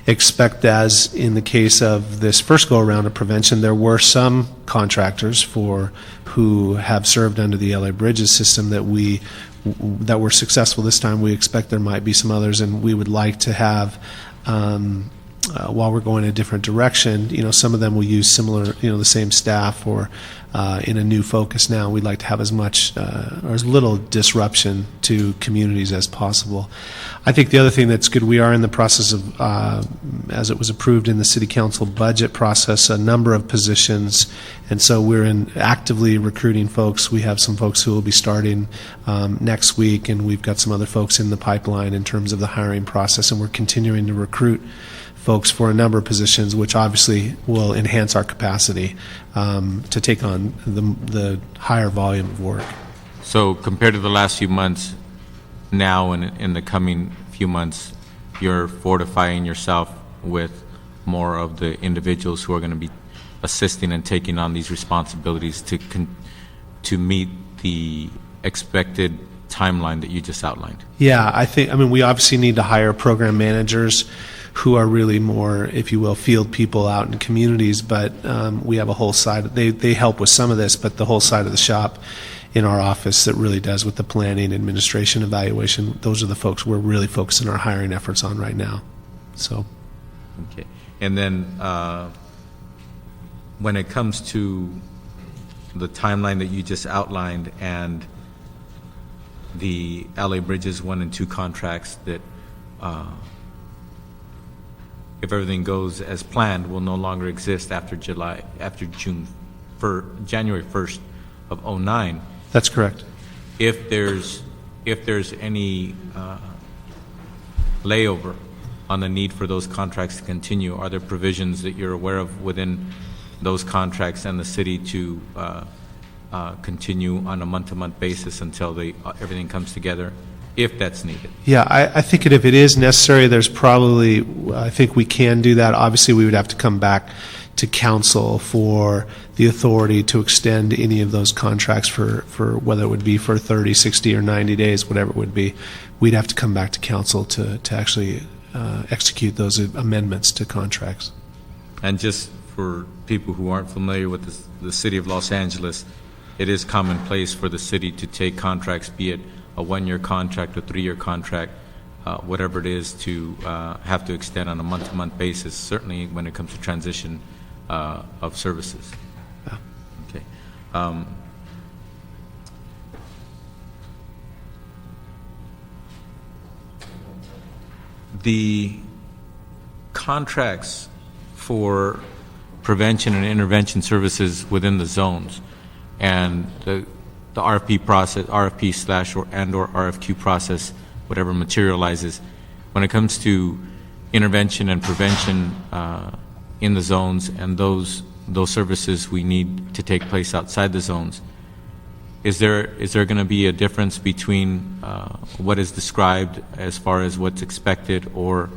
Speaker 3: expect, as in the case of this first go-around of prevention, there were some contractors who have served under the LA Bridges system that were successful this time. We expect there might be some others, and we would like to have while we're going in a different direction, some of them will use similar, the same staff or in a new focus now. We'd like to have as much or as little disruption to communities as possible. I think the other thing that's good, we are in the process of, as it was approved in the City Council budget process, a number of positions, and so we're actively recruiting folks. We have some folks who will be starting next week, and we've got some other folks in the pipeline in terms of the hiring process, and we're continuing to recruit folks for a number of positions, which obviously will enhance our capacity to take on the higher volume of work.
Speaker 1: So compared to the last few months, now and in the coming few months, you're fortifying yourself with more of the individuals who are going to be assisting and taking on these responsibilities to meet the expected timeline that you just outlined.
Speaker 3: Yeah, we obviously need to hire program managers who are really more, if you will, field people out in communities, but we have a whole side. They help with some of this, but the whole side of the shop in our office that really does with the planning, administration, evaluation, those are the folks we're really focusing our hiring efforts on right now. So,
Speaker 1: okay. And then when it comes to the timeline that you just outlined and the LA Bridges 1 and 2 contracts that if everything goes as planned, will no longer exist after January 1st of '09.
Speaker 3: That's correct.
Speaker 1: If there's any layover on the need for those contracts to continue, are there provisions that you're aware of within those contracts and the city to continue on a month-to-month basis until everything comes together, if that's needed?
Speaker 3: Yeah, I think if it is necessary, I think we can do that. Obviously, we would have to come back to council for the authority to extend any of those contracts for whether it would be for 30, 60, or 90 days, whatever it would be. We'd have to come back to council to actually execute those amendments to contracts.
Speaker 1: And just for people who aren't familiar with the city of Los Angeles, it is commonplace for the city to take contracts, be it a 1-year contract, a 3-year contract, whatever it is, to have to extend on a month-to-month basis, certainly when it comes to transition of services.
Speaker 3: Yeah.
Speaker 1: Okay. The contracts for prevention and intervention services within the zones and the RFP process, RFP/or RFQ process, whatever materializes, when it comes to intervention and prevention in the zones and those services we need to take place outside the zones, is there going to be a difference between what is described as far as what's expected or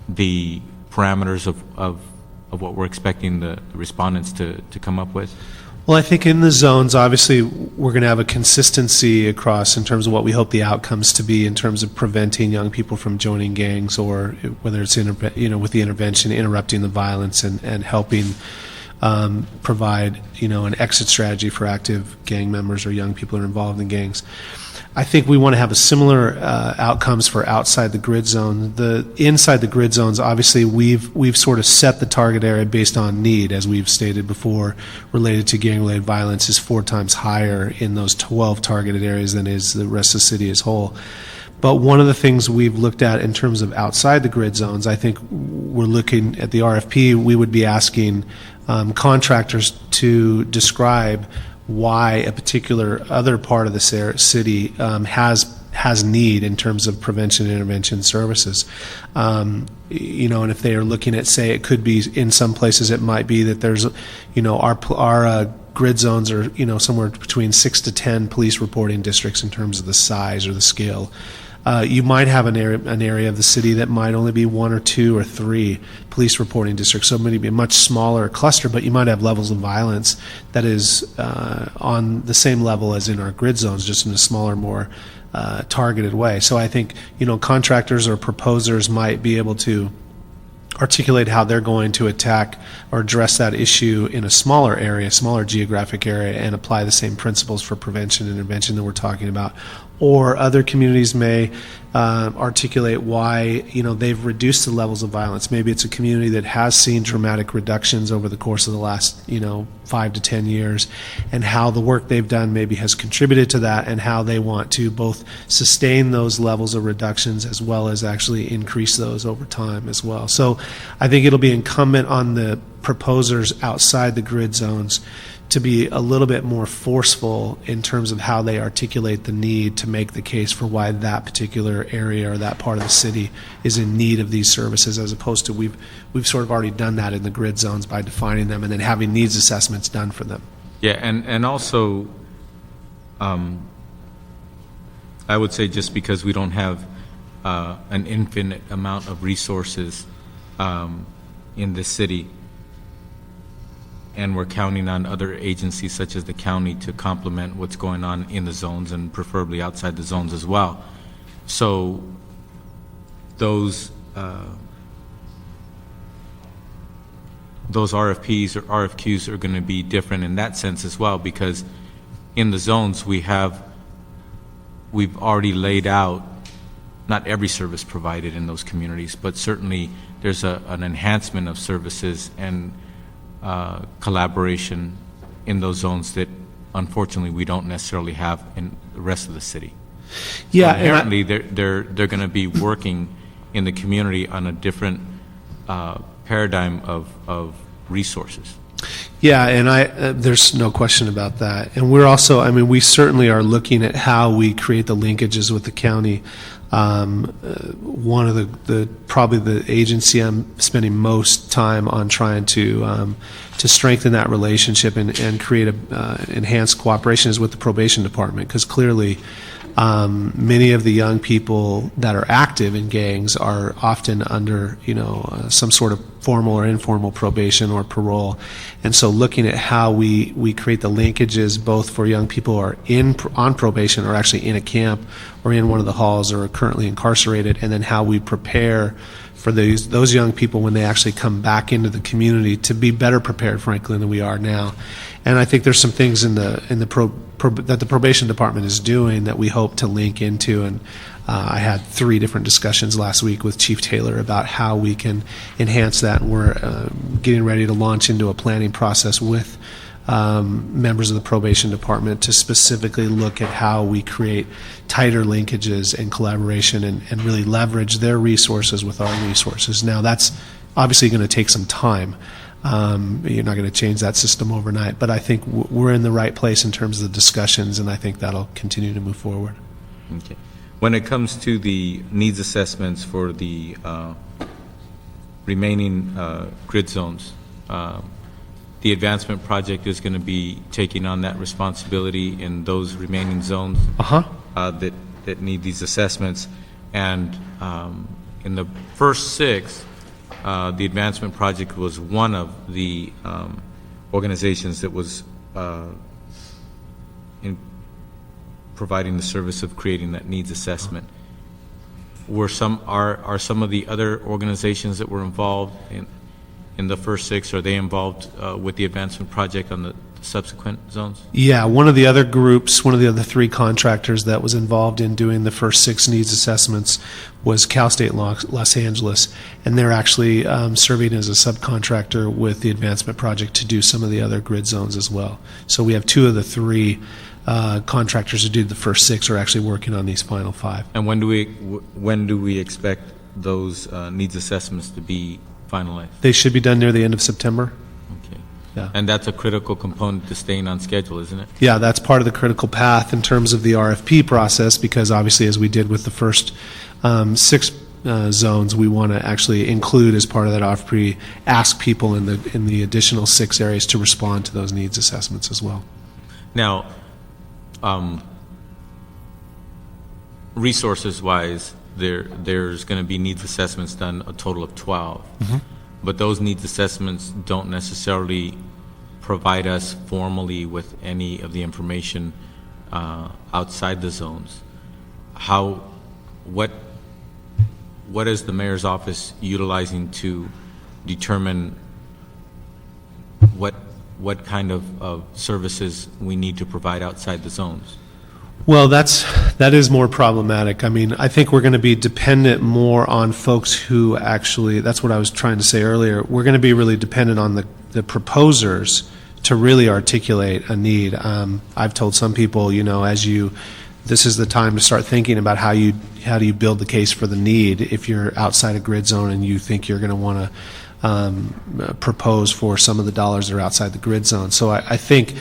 Speaker 1: the parameters of what we're expecting the respondents to come up with?
Speaker 3: Well, I think in the zones, obviously, we're going to have a consistency across in terms of what we hope the outcomes to be in terms of preventing young people from joining gangs, or whether it's with the intervention, interrupting the violence and helping provide an exit strategy for active gang members or young people who are involved in gangs. I think we want to have a similar outcomes for outside the grid zone. Inside the grid zones, obviously, we've sort of set the target area based on need, as we've stated before, related to gang-related violence is 4 times higher in those 12 targeted areas than is the rest of the city as whole. But one of the things we've looked at in terms of outside the grid zones, I think we're looking at the RFP, we would be asking contractors to describe why a particular other part of the city has need in terms of prevention and intervention services. And if they are looking at, say, it could be in some places it might be that there's, our grid zones are, somewhere between 6 to 10 police reporting districts in terms of the size or the scale. You might have an area of the city that might only be 1 or 2 or 3 police reporting districts, so maybe a much smaller cluster, but you might have levels of violence that is on the same level as in our grid zones, just in a smaller, more targeted way. So I think, contractors or proposers might be able to articulate how they're going to attack or address that issue in a smaller area, smaller geographic area, and apply the same principles for prevention and intervention that we're talking about, Or other communities may articulate why, they've reduced the levels of violence. Maybe it's a community that has seen dramatic reductions over the course of the last, 5 to 10 years, and how the work they've done maybe has contributed to that, and how they want to both sustain those levels of reductions as well as actually increase those over time as well. So I think it'll be incumbent on the proposers outside the grid zones to be a little bit more forceful in terms of how they articulate the need to make the case for why that particular area or that part of the city is in need of these services, as opposed to we've sort of already done that in the grid zones by defining them and then having needs assessments done for them.
Speaker 1: Yeah, and also, I would say just because we don't have an infinite amount of resources in this city, and we're counting on other agencies such as the county to complement what's going on in the zones and preferably outside the zones as well. So those RFPs or RFQs are going to be different in that sense as well, because in the zones we've already laid out not every service provided in those communities, but certainly there's an enhancement of services and collaboration in those zones that unfortunately we don't necessarily have in the rest of the city.
Speaker 3: Yeah,
Speaker 1: so inherently they're going to be working in the community on a different paradigm of resources.
Speaker 3: Yeah, and there's no question about that. And we're also, we certainly are looking at how we create the linkages with the county. One of the probably the agency I'm spending most time on trying to strengthen that relationship and create enhanced cooperation is with the probation department, because clearly many of the young people that are active in gangs are often under some sort of formal or informal probation or parole, and so looking at how we create the linkages both for young people who are on probation or actually in a camp or in one of the halls or are currently incarcerated, and then how we prepare for those young people when they actually come back into the community to be better prepared, frankly, than we are now. And I think there's some things that the probation department is doing that we hope to link into. And I had 3 different discussions last week with Chief Taylor about how we can enhance that. And we're getting ready to launch into a planning process with members of the probation department to specifically look at how we create tighter linkages and collaboration and really leverage their resources with our resources. Now, that's obviously going to take some time. You're not going to change that system overnight, but I think we're in the right place in terms of the discussions, and I think that'll continue to move forward.
Speaker 1: Okay. When it comes to the needs assessments for the remaining grid zones, the advancement project is going to be taking on that responsibility in those remaining zones that need these assessments. And in the first 6, the advancement project was one of the organizations that was in providing the service of creating that needs assessment. Are some of the other organizations that were involved in the first 6, are they involved with the advancement project on the subsequent zones?
Speaker 3: Yeah, one of the other 3 contractors that was involved in doing the first 6 needs assessments was Cal State Los Angeles, and they're actually serving as a subcontractor with the advancement project to do some of the other grid zones as well. So we have 2 of the 3 contractors who did the first 6 are actually working on these final 5.
Speaker 1: And when do we expect those needs assessments to be finalized?
Speaker 3: They should be done near the end of September.
Speaker 1: Okay.
Speaker 3: Yeah.
Speaker 1: And that's a critical component to staying on schedule, isn't it?
Speaker 3: Yeah, that's part of the critical path in terms of the RFP process, because obviously, as we did with the first 6 zones, we want to actually include, as part of that RFP, ask people in the additional 6 areas to respond to those needs assessments as well.
Speaker 1: Now, resources-wise, there's going to be needs assessments done, a total of 12. Mm-hmm. But those needs assessments don't necessarily provide us formally with any of the information outside the zones. What is the mayor's office utilizing to determine what kind of services we need to provide outside the zones?
Speaker 3: Well, that is more problematic. I mean, I think we're going to be dependent more on folks who actually, that's what I was trying to say earlier, we're going to be really dependent on the proposers to really articulate a need. I've told some people, this is the time to start thinking about how do you build the case for the need if you're outside a grid zone and you think you're going to want to propose for some of the dollars that are outside the grid zone. So I think,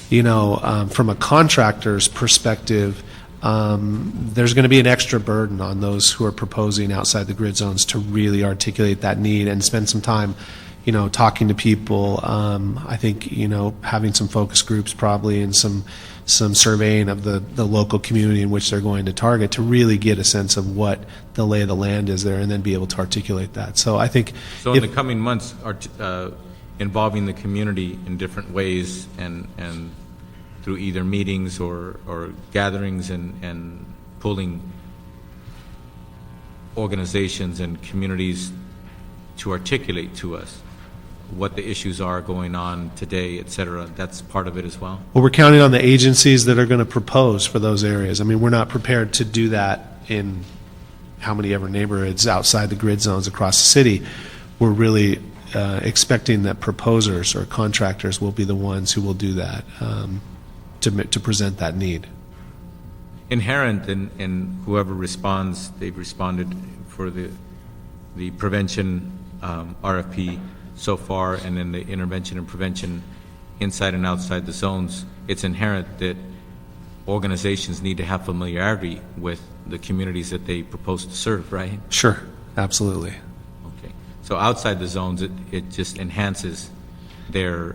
Speaker 3: from a contractor's perspective, there's going to be an extra burden on those who are proposing outside the grid zones to really articulate that need and spend some time, talking to people. I think, having some focus groups probably and some surveying of the local community in which they're going to target to really get a sense of what the lay of the land is there and then be able to articulate that. So I think...
Speaker 1: So in the coming months, involving the community in different ways and through either meetings or gatherings and pulling organizations and communities to articulate to us what the issues are going on today, et cetera, that's part of it as well?
Speaker 3: Well, we're counting on the agencies that are going to propose for those areas. I mean, we're not prepared to do that in how many ever neighborhoods outside the grid zones across the city. We're really expecting that proposers or contractors will be the ones who will do that to present that need.
Speaker 1: Inherent in whoever responds, they've responded for the prevention RFP so far, and then the intervention and prevention inside and outside the zones. It's inherent that organizations need to have familiarity with the communities that they propose to serve, right?
Speaker 3: Sure, absolutely.
Speaker 1: Okay. So outside the zones, it just enhances their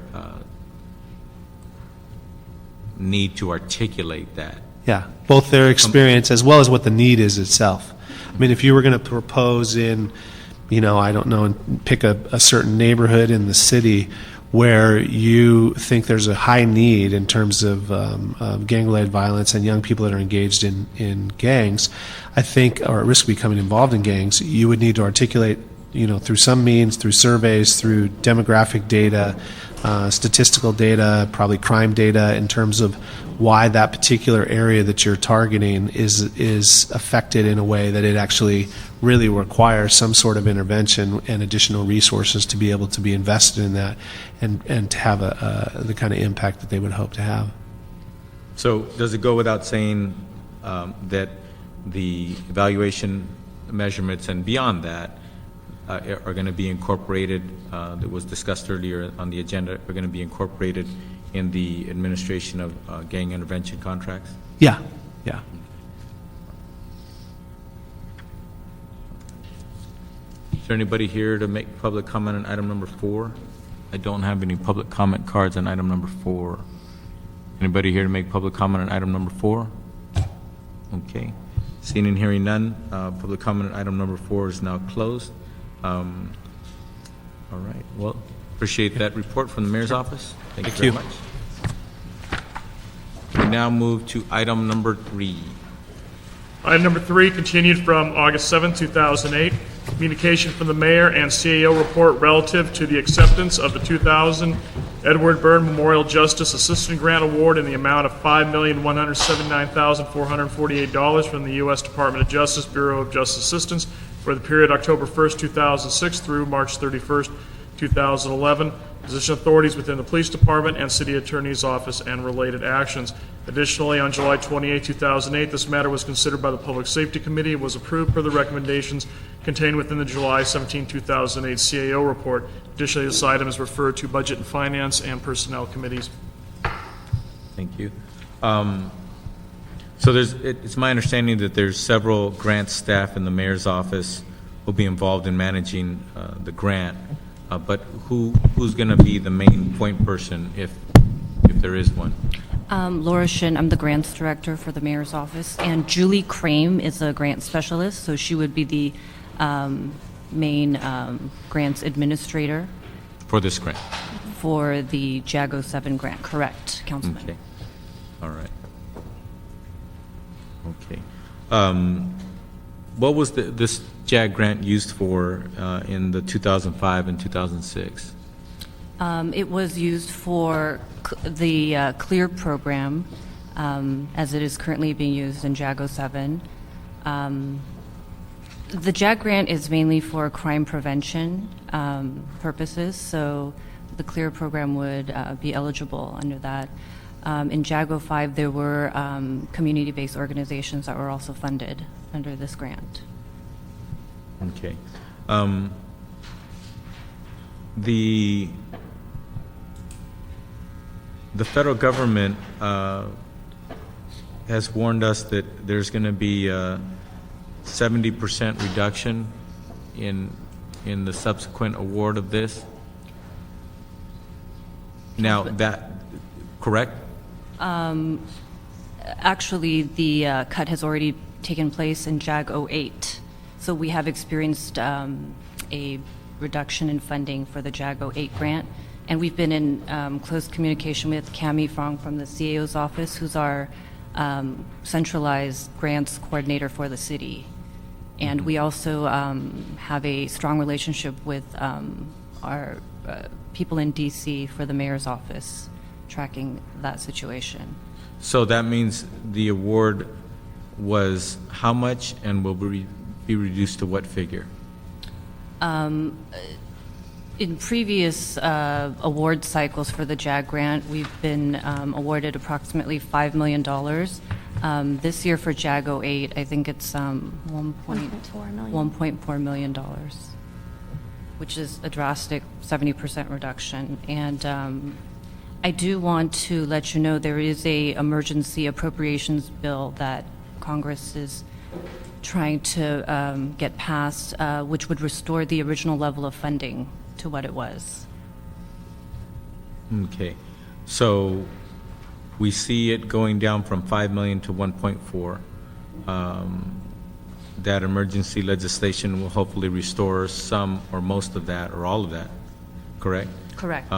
Speaker 1: need to articulate that.
Speaker 3: Yeah, both their experience as well as what the need is itself. I mean, if you were going to propose in, I don't know, and pick a certain neighborhood in the city where you think there's a high need in terms of gang-related violence and young people that are engaged in gangs, I think, or at risk of becoming involved in gangs, you would need to articulate, through some means, through surveys, through demographic data, statistical data, probably crime data, in terms of why that particular area that you're targeting is affected in a way that it actually really requires some sort of intervention and additional resources to be able to be invested in that and to have the kind of impact that they would hope to have.
Speaker 1: So does it go without saying that the evaluation measurements and beyond that are going to be incorporated, that was discussed earlier on the agenda, are going to be incorporated in the administration of gang intervention contracts?
Speaker 3: Yeah.
Speaker 1: Is there anybody here to make public comment on item number 4? I don't have any public comment cards on item number 4. Anybody here to make public comment on item number 4? Okay. Seeing and hearing none, public comment on item number 4 is now closed. All right. Well, appreciate that report from the mayor's office. Thank you very much. We now move to item number 3.
Speaker 2: Item number 3, continued from August 7, 2008. Communication from the mayor and CAO report relative to the acceptance of the 2000 Edward Byrne Memorial Justice Assistant Grant Award in the amount of $5,179,448 from the U.S. Department of Justice Bureau of Justice Assistance for the period October 1st, 2006 through March 31st, 2011. Position authorities within the police department and city attorney's office and related actions. Additionally, on July 28, 2008, this matter was considered by the Public Safety Committee and was approved per the recommendations contained within the July 17, 2008 CAO report. Additionally, this item is referred to Budget and Finance and Personnel Committees.
Speaker 1: Thank you. So it's my understanding that there's several grant staff in the mayor's office will be involved in managing the grant. But who's going to be the main point person if there is one?
Speaker 6: Laura Shin, I'm the grants director for the mayor's office, and Julie Crame is a grant specialist, so she would be the main grants administrator.
Speaker 1: For this grant?
Speaker 6: For the JAGO 7 grant, correct, Councilman.
Speaker 1: Okay. All right. Okay. What was this JAG grant used for in the 2005 and 2006?
Speaker 6: It was used for the CLEAR program, as it is currently being used in JAG 07. The JAG grant is mainly for crime prevention purposes, so the CLEAR program would be eligible under that. In JAG 05, there were community-based organizations that were also funded under this grant.
Speaker 1: Okay. The federal government has warned us that there's going to be a 70% reduction in the subsequent award of this. Now, that, correct?
Speaker 6: Actually, the cut has already taken place in JAG 08. So we have experienced a reduction in funding for the JAG 08 grant. And we've been in close communication with Cami Fong from the CAO's office, who's our centralized grants coordinator for the city. And we also have a strong relationship with our people in DC for the mayor's office, tracking that situation.
Speaker 1: So that means the award was how much and will be reduced to what figure?
Speaker 6: In previous award cycles for the JAG grant, we've been awarded approximately $5 million. This year for JAG 08, I think it's $1.4 million, which is a drastic 70% reduction. And I do want to let you know there is a emergency appropriations bill that Congress is trying to get passed, which would restore the original level of funding to what it was.
Speaker 1: Okay. So we see it going down from 5 million to 1.4. That emergency legislation will hopefully restore some or most of that or all of that, correct?
Speaker 6: Correct.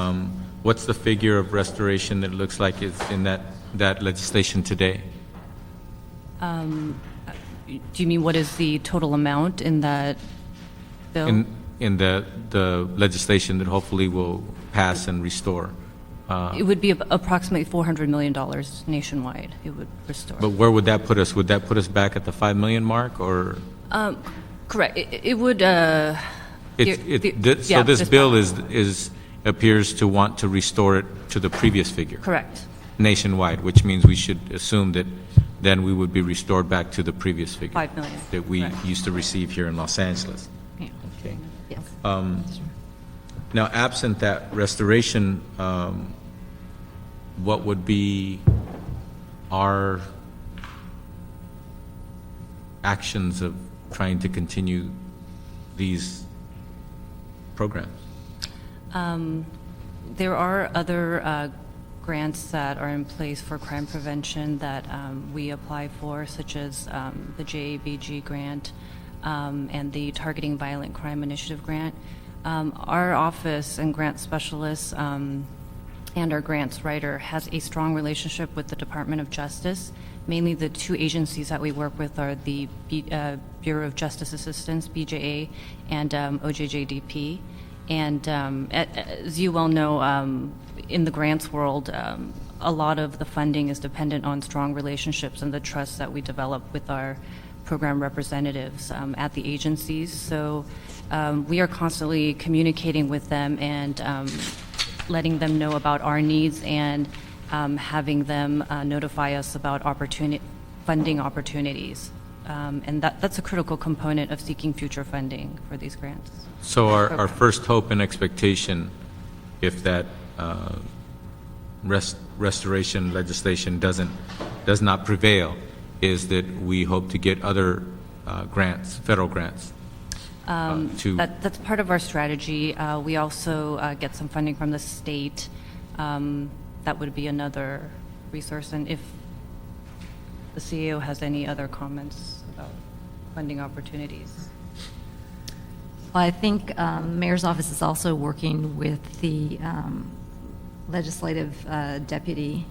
Speaker 1: What's the figure of restoration that looks like it's in that legislation today?
Speaker 6: Do you mean what is the total amount in that bill?
Speaker 1: In the legislation that hopefully will pass and restore?
Speaker 6: It would be approximately $400 million nationwide. It would restore.
Speaker 1: But where would that put us? Would that put us back at the 5 million mark, or?
Speaker 6: Correct. It would.
Speaker 1: So this bill appears to want to restore it to the previous figure.
Speaker 6: Correct.
Speaker 1: Nationwide, which means we should assume that then we would be restored back to the previous figure.
Speaker 6: 5 million.
Speaker 1: That we
Speaker 6: Correct.
Speaker 1: used to receive here in Los Angeles.
Speaker 6: Yeah.
Speaker 1: Okay.
Speaker 6: Yes.
Speaker 1: Now, absent that restoration, what would be our actions of trying to continue these programs?
Speaker 6: There are other grants that are in place for crime prevention that we apply for, such as the JABG grant and the Targeting Violent Crime Initiative grant. Our office and grant specialists and our grants writer has a strong relationship with the Department of Justice. Mainly the two agencies that we work with are the Bureau of Justice Assistance, BJA, and OJJDP. And as you well know, in the grants world, a lot of the funding is dependent on strong relationships and the trust that we develop with our program representatives at the agencies. So we are constantly communicating with them and letting them know about our needs and having them notify us about funding opportunities. And that's a critical component of seeking future funding for these grants.
Speaker 1: So our first hope and expectation, if that restoration legislation does not prevail, is that we hope to get other grants, federal grants.
Speaker 6: That's part of our strategy. We also get some funding from the state. That would be another resource. And if the CEO has any other comments about funding opportunities.
Speaker 7: Well, I think Mayor's Office is also working with the legislative deputy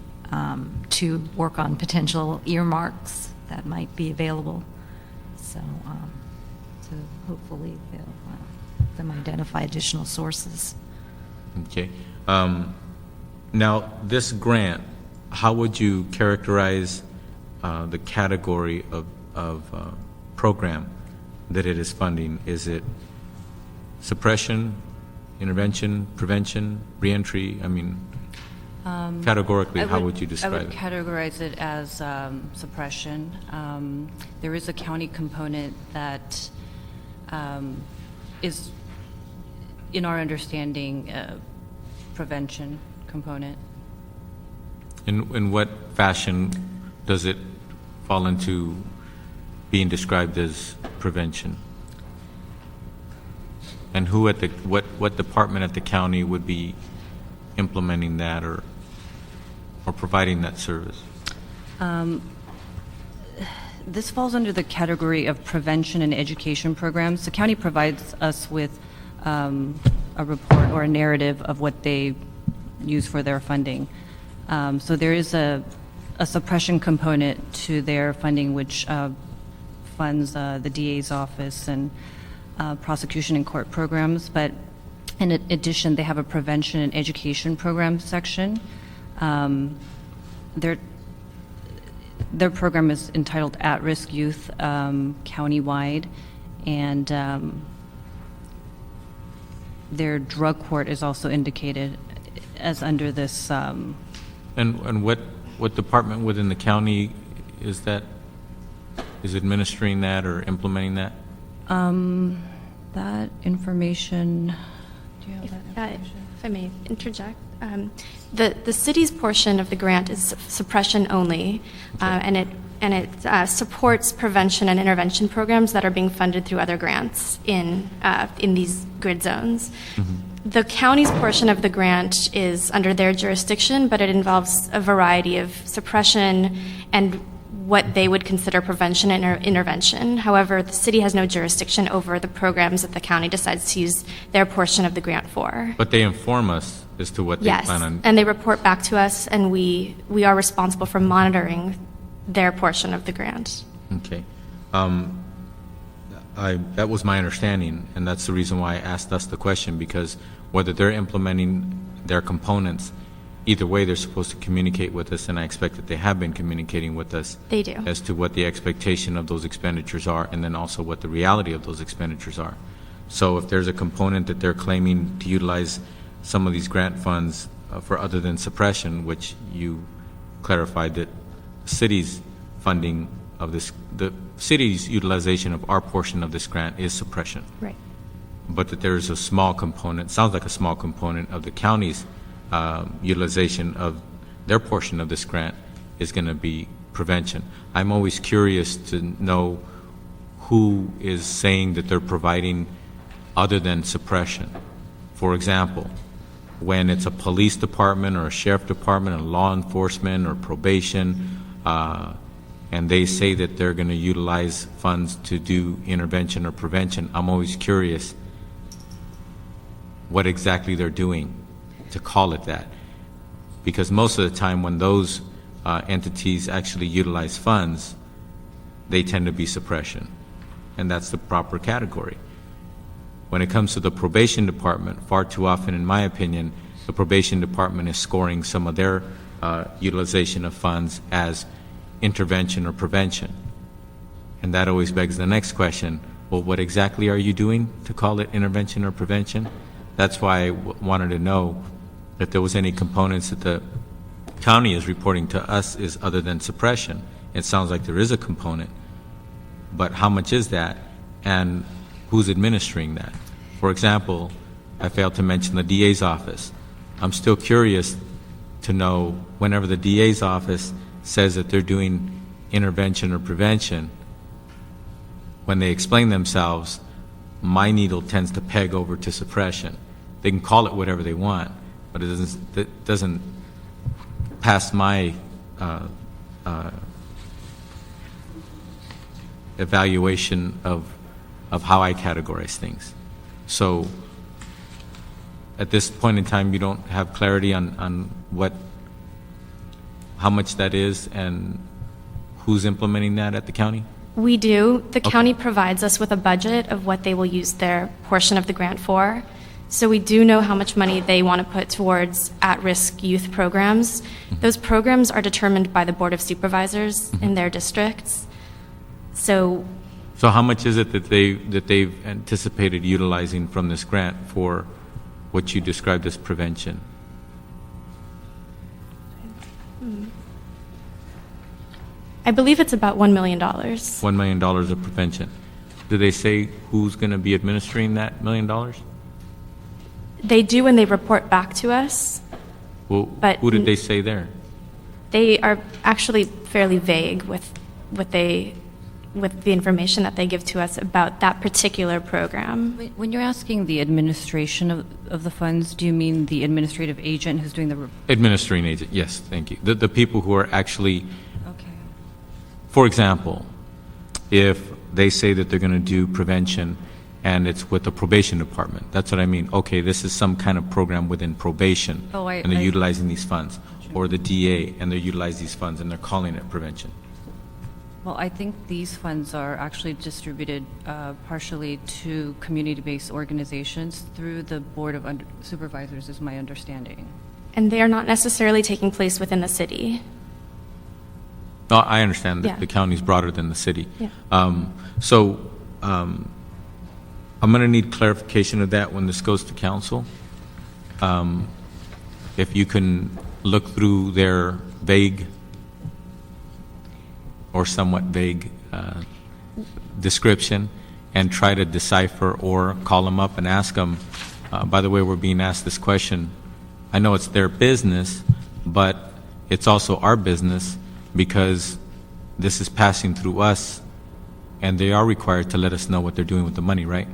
Speaker 7: to work on potential earmarks that might be available. So hopefully they'll them identify additional sources.
Speaker 1: Okay. Now, this grant, how would you characterize the category of program that it is funding? Is it suppression, intervention, prevention, reentry? I mean, categorically, how would you
Speaker 6: I
Speaker 1: describe
Speaker 6: would
Speaker 1: it?
Speaker 6: categorize it as suppression. There is a county component that is, in our understanding, prevention component.
Speaker 1: In what fashion does it fall into being described as prevention? And who at the, what department at the county would be implementing that or providing that service?
Speaker 6: This falls under the category of prevention and education programs. The county provides us with a report or a narrative of what they use for their funding. So there is a suppression component to their funding, which funds the DA's office and prosecution and court programs. But in addition, they have a prevention and education program section. Their program is entitled At-Risk Youth Countywide, and their drug court is also indicated as under this.
Speaker 1: And what department within the county is that, is administering that or implementing that?
Speaker 6: That information, do you have that information?
Speaker 8: If I may interject, the city's portion of the grant is suppression only, and it supports prevention and intervention programs that are being funded through other grants in these grid zones.
Speaker 1: Mm-hmm.
Speaker 8: The county's portion of the grant is under their jurisdiction, but it involves a variety of suppression and what they would consider prevention and intervention. However, the city has no jurisdiction over the programs that the county decides to use their portion of the grant for.
Speaker 1: But they inform us as to what they
Speaker 8: Yes,
Speaker 1: plan on.
Speaker 8: and they report back to us, and we are responsible for monitoring their portion of the grant.
Speaker 1: Okay. That was my understanding, and that's the reason why I asked us the question, because whether they're implementing their components, either way, they're supposed to communicate with us, and I expect that they have been communicating with us.
Speaker 8: They do.
Speaker 1: As to what the expectation of those expenditures are, and then also what the reality of those expenditures are. So if there's a component that they're claiming to utilize some of these grant funds for other than suppression, which you clarified that the city's funding of this, the city's utilization of our portion of this grant is suppression.
Speaker 8: Right.
Speaker 1: But that there's a small component, sounds like a small component of the county's utilization of their portion of this grant is going to be prevention. I'm always curious to know who is saying that they're providing other than suppression. For example, when it's a police department or a sheriff department or law enforcement or probation, and they say that they're going to utilize funds to do intervention or prevention, I'm always curious what exactly they're doing to call it that. Because most of the time when those entities actually utilize funds, they tend to be suppression. And that's the proper category. When it comes to the probation department, far too often, in my opinion, the probation department is scoring some of their utilization of funds as intervention or prevention. And that always begs the next question, well, what exactly are you doing to call it intervention or prevention? That's why I wanted to know if there was any components that the county is reporting to us is other than suppression. It sounds like there is a component, but how much is that, and who's administering that? For example, I failed to mention the DA's office. I'm still curious to know, whenever the DA's office says that they're doing intervention or prevention, when they explain themselves, my needle tends to peg over to suppression. They can call it whatever they want, but it doesn't pass my evaluation of how I categorize things. So at this point in time, you don't have clarity on how much that is and who's implementing that at the county?
Speaker 8: We do. The county provides us with a budget of what they will use their portion of the grant for. So we do know how much money they want to put towards at-risk youth programs. Those programs are determined by the Board of Supervisors in their districts. So
Speaker 1: So how much is it that they've anticipated utilizing from this grant for what you described as prevention?
Speaker 8: I believe it's about $1 million.
Speaker 1: $1 million of prevention. Do they say who's going to be administering that $1 million?
Speaker 8: They do when they report back to us.
Speaker 1: Well,
Speaker 8: But
Speaker 1: who did they say there?
Speaker 8: They are actually fairly vague with the information that they give to us about that particular program.
Speaker 6: When you're asking the administration of the funds, do you mean the administrative agent who's doing the?
Speaker 1: Administering agent, yes, thank you. The people who are actually,
Speaker 6: Okay.
Speaker 1: for example, if they say that they're going to do prevention and it's with the probation department, that's what I mean. Okay, this is some kind of program within probation,
Speaker 6: Oh,
Speaker 1: and they're utilizing these funds. Or the DA, and they're utilizing these funds, and they're calling it prevention.
Speaker 6: Well, I think these funds are actually distributed partially to community-based organizations through the Board of Supervisors, is my understanding.
Speaker 8: And they are not necessarily taking place within the city.
Speaker 1: No, I understand that
Speaker 8: Yeah.
Speaker 1: the county's broader than the city.
Speaker 8: Yeah.
Speaker 1: I'm going to need clarification of that when this goes to council. If you can look through their vague or somewhat vague description and try to decipher, or call them up and ask them, by the way, we're being asked this question. I know it's their business, but it's also our business because this is passing through us, and they are required to let us know what they're doing with the money, right?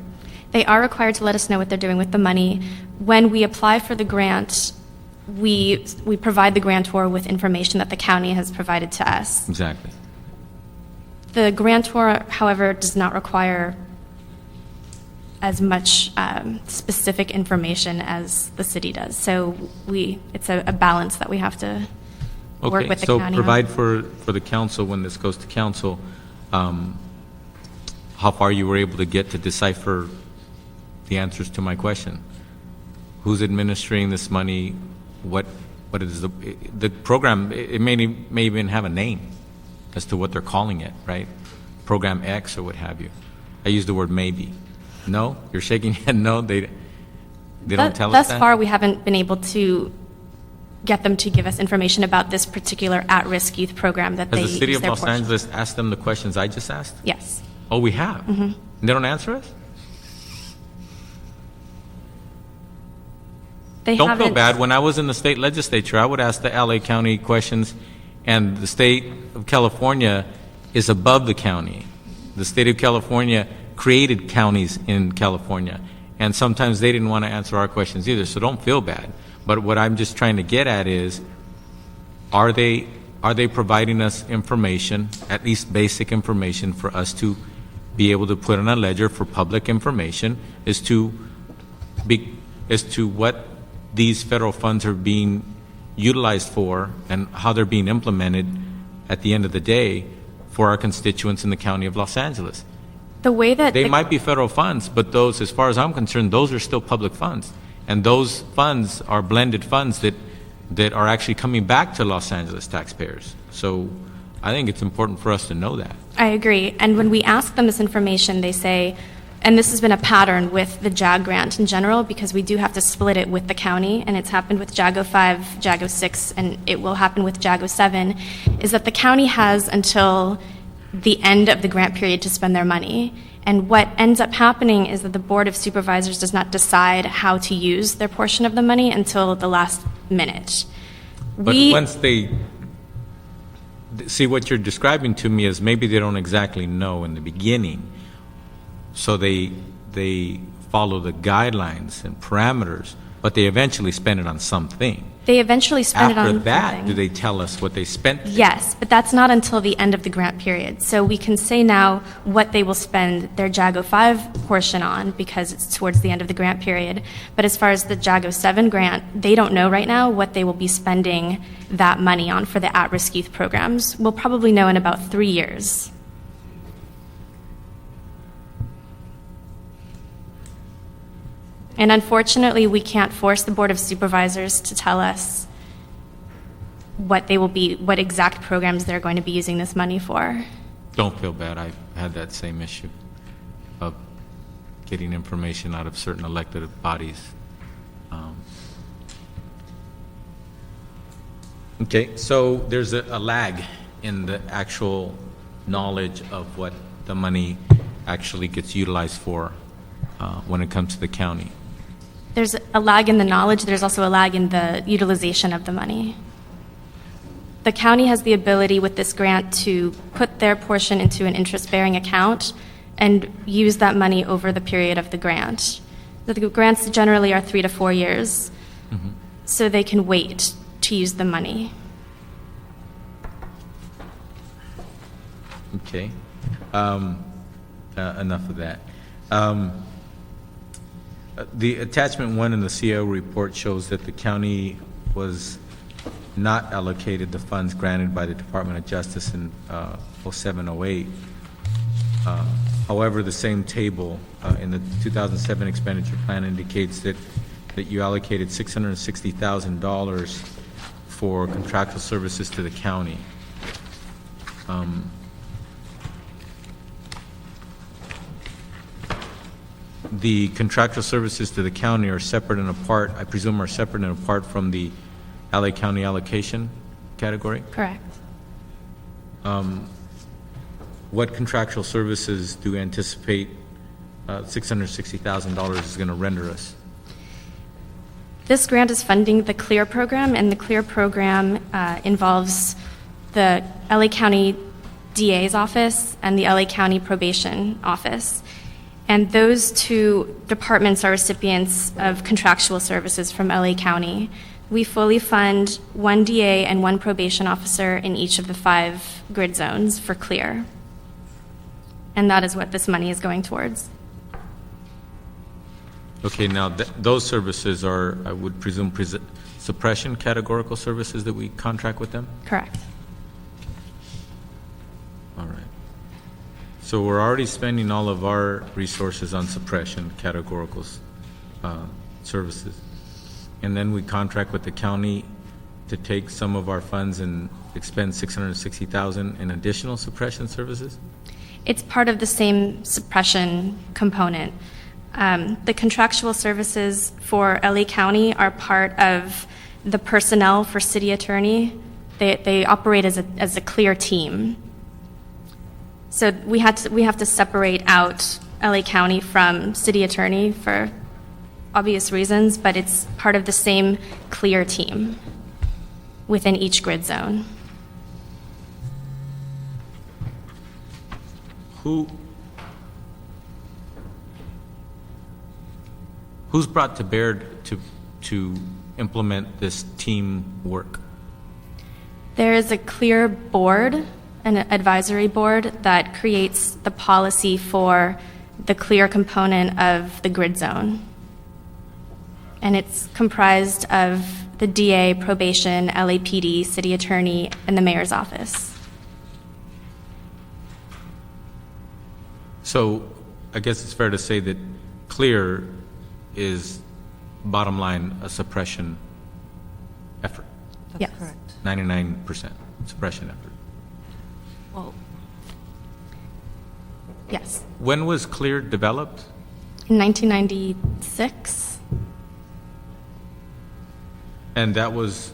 Speaker 8: They are required to let us know what they're doing with the money. When we apply for the grant, we provide the grantor with information that the county has provided to us.
Speaker 1: Exactly.
Speaker 8: The grantor, however, does not require as much specific information as the city does. So it's a balance that we have to work with the county on.
Speaker 1: So provide for the council, when this goes to council, how far you were able to get to decipher the answers to my question. Who's administering this money? What is the program? It may even have a name as to what they're calling it, right? Program X or what have you. I use the word maybe. No? You're shaking your head no? They don't tell us that?
Speaker 8: Thus far, we haven't been able to get them to give us information about this particular at-risk youth program that they
Speaker 1: Has the city
Speaker 8: use
Speaker 1: of
Speaker 8: their
Speaker 1: Los
Speaker 8: portion.
Speaker 1: Angeles asked them the questions I just asked?
Speaker 8: Yes.
Speaker 1: Oh, we have? And they don't answer us?
Speaker 8: They
Speaker 1: Don't feel
Speaker 8: haven't-
Speaker 1: bad. When I was in the state legislature, I would ask the LA County questions, and the state of California is above the county. The state of California created counties in California, and sometimes they didn't want to answer our questions either, so don't feel bad. But what I'm just trying to get at is, are they providing us information, at least basic information, for us to be able to put on a ledger for public information as to what these federal funds are being utilized for and how they're being implemented at the end of the day for our constituents in the county of Los Angeles.
Speaker 8: The way that
Speaker 1: They might be federal funds, but those, as far as I'm concerned, those are still public funds. And those funds are blended funds that are actually coming back to Los Angeles taxpayers. So I think it's important for us to know that.
Speaker 8: I agree. And when we ask them this information, they say, and this has been a pattern with the JAG grant in general, because we do have to split it with the county, and it's happened with JAGO 5, JAGO 6, and it will happen with JAGO 7, is that the county has until the end of the grant period to spend their money. And what ends up happening is that the Board of Supervisors does not decide how to use their portion of the money until the last minute.
Speaker 1: But once they see, what you're describing to me is maybe they don't exactly know in the beginning, so they follow the guidelines and parameters, but they eventually spend it on something.
Speaker 8: They eventually spend it on
Speaker 1: After that,
Speaker 8: something.
Speaker 1: do they tell us what they spent?
Speaker 8: Yes, but that's not until the end of the grant period. So we can say now what they will spend their JAGO 5 portion on because it's towards the end of the grant period. But as far as the JAGO 7 grant, they don't know right now what they will be spending that money on for the at-risk youth programs. We'll probably know in about 3 years. And unfortunately, we can't force the Board of Supervisors to tell us what exact programs they're going to be using this money for.
Speaker 1: Don't feel bad. I had that same issue of getting information out of certain elected bodies. Okay, so there's a lag in the actual knowledge of what the money actually gets utilized for when it comes to the county.
Speaker 8: There's a lag in the knowledge. There's also a lag in the utilization of the money. The county has the ability with this grant to put their portion into an interest-bearing account and use that money over the period of the grant. The grants generally are 3 to 4 years, so they can wait to use the money.
Speaker 1: Okay. Enough of that. The attachment 1 in the CO report shows that the county was not allocated the funds granted by the Department of Justice in 07-08. However, the same table in the 2007 expenditure plan indicates that you allocated $660,000 for contractual services to the county. The contractual services to the county are separate and apart, I presume are separate and apart from the LA County allocation category?
Speaker 8: Correct.
Speaker 1: What contractual services do you anticipate $660,000 is going to render us?
Speaker 8: This grant is funding the CLEAR program, and the CLEAR program involves the LA County DA's office and the LA County Probation Office. And those two departments are recipients of contractual services from LA County. We fully fund one DA and one probation officer in each of the 5 grid zones for CLEAR. And that is what this money is going towards.
Speaker 1: Okay, now those services are, I would presume, suppression categorical services that we contract with them?
Speaker 8: Correct.
Speaker 1: All right. So we're already spending all of our resources on suppression categorical services. And then we contract with the county to take some of our funds and expend $660,000 in additional suppression services?
Speaker 8: It's part of the same suppression component. The contractual services for LA County are part of the personnel for city attorney. They operate as a CLEAR team. So we have to separate out LA County from city attorney for obvious reasons, but it's part of the same CLEAR team within each grid zone.
Speaker 1: Who's brought to bear to implement this team work?
Speaker 8: There is a CLEAR board, an advisory board that creates the policy for the CLEAR component of the grid zone. And it's comprised of the DA, probation, LAPD, city attorney, and the mayor's office.
Speaker 1: So I guess it's fair to say that CLEAR is, bottom line, a suppression effort.
Speaker 8: Yes.
Speaker 6: Correct.
Speaker 1: 99% suppression effort.
Speaker 6: Well,
Speaker 8: Yes.
Speaker 1: When was CLEAR developed?
Speaker 8: In 1996.
Speaker 1: And that was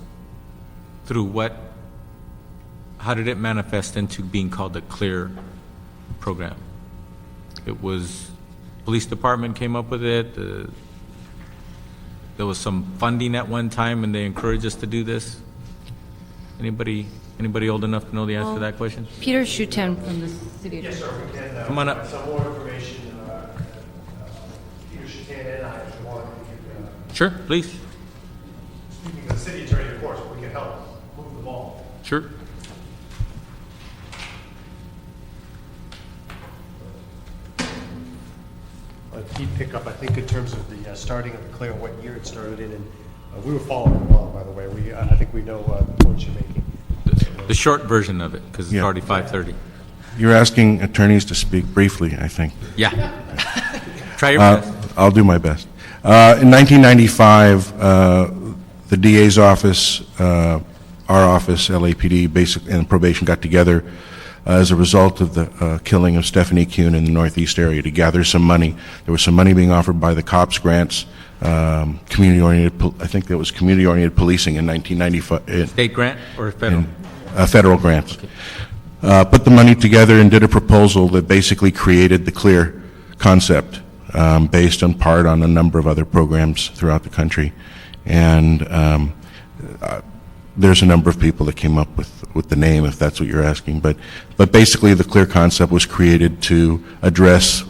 Speaker 1: through what? How did it manifest into being called the CLEAR program? It was, police department came up with it. There was some funding at one time, and they encouraged us to do this. Anybody old enough to know the answer to that question?
Speaker 6: Peter Schutten from the city.
Speaker 9: Yes, sir, we can.
Speaker 1: Come on up.
Speaker 9: Some more information, Peter Schutten and I, if you want,
Speaker 1: Sure, please.
Speaker 9: speaking of the city attorney, of course, we can help move the ball.
Speaker 1: Sure.
Speaker 9: He'd pick up, I think, in terms of the starting of the CLEAR, what year it started in, and we were following along, by the way. I think we know the points you're making.
Speaker 1: The short version of it, because it's
Speaker 10: Yeah.
Speaker 1: already 5:30.
Speaker 10: You're asking attorneys to speak briefly, I think.
Speaker 1: Yeah. Try your best.
Speaker 10: I'll do my best. In 1995, the DA's office, our office, LAPD, and probation got together as a result of the killing of Stephanie Kuhn in the Northeast area to gather some money. There was some money being offered by the cops grants, I think that was community-oriented policing in 1995.
Speaker 1: State grant or federal?
Speaker 10: Federal grants. Put the money together and did a proposal that basically created the CLEAR concept, based in part on a number of other programs throughout the country. And there's a number of people that came up with the name, if that's what you're asking. But basically, the CLEAR concept was created to address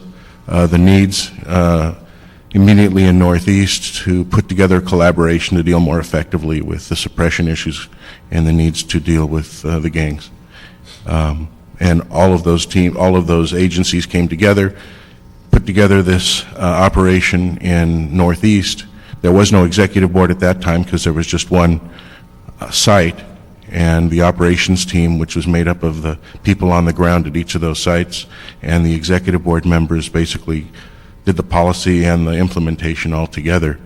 Speaker 10: the needs immediately in Northeast, to put together a collaboration to deal more effectively with the suppression issues and the needs to deal with the gangs. And all of those agencies came together, put together this operation in Northeast. There was no executive board at that time because there was just one site, and the operations team, which was made up of the people on the ground at each of those sites, and the executive board members basically did the policy and the implementation all together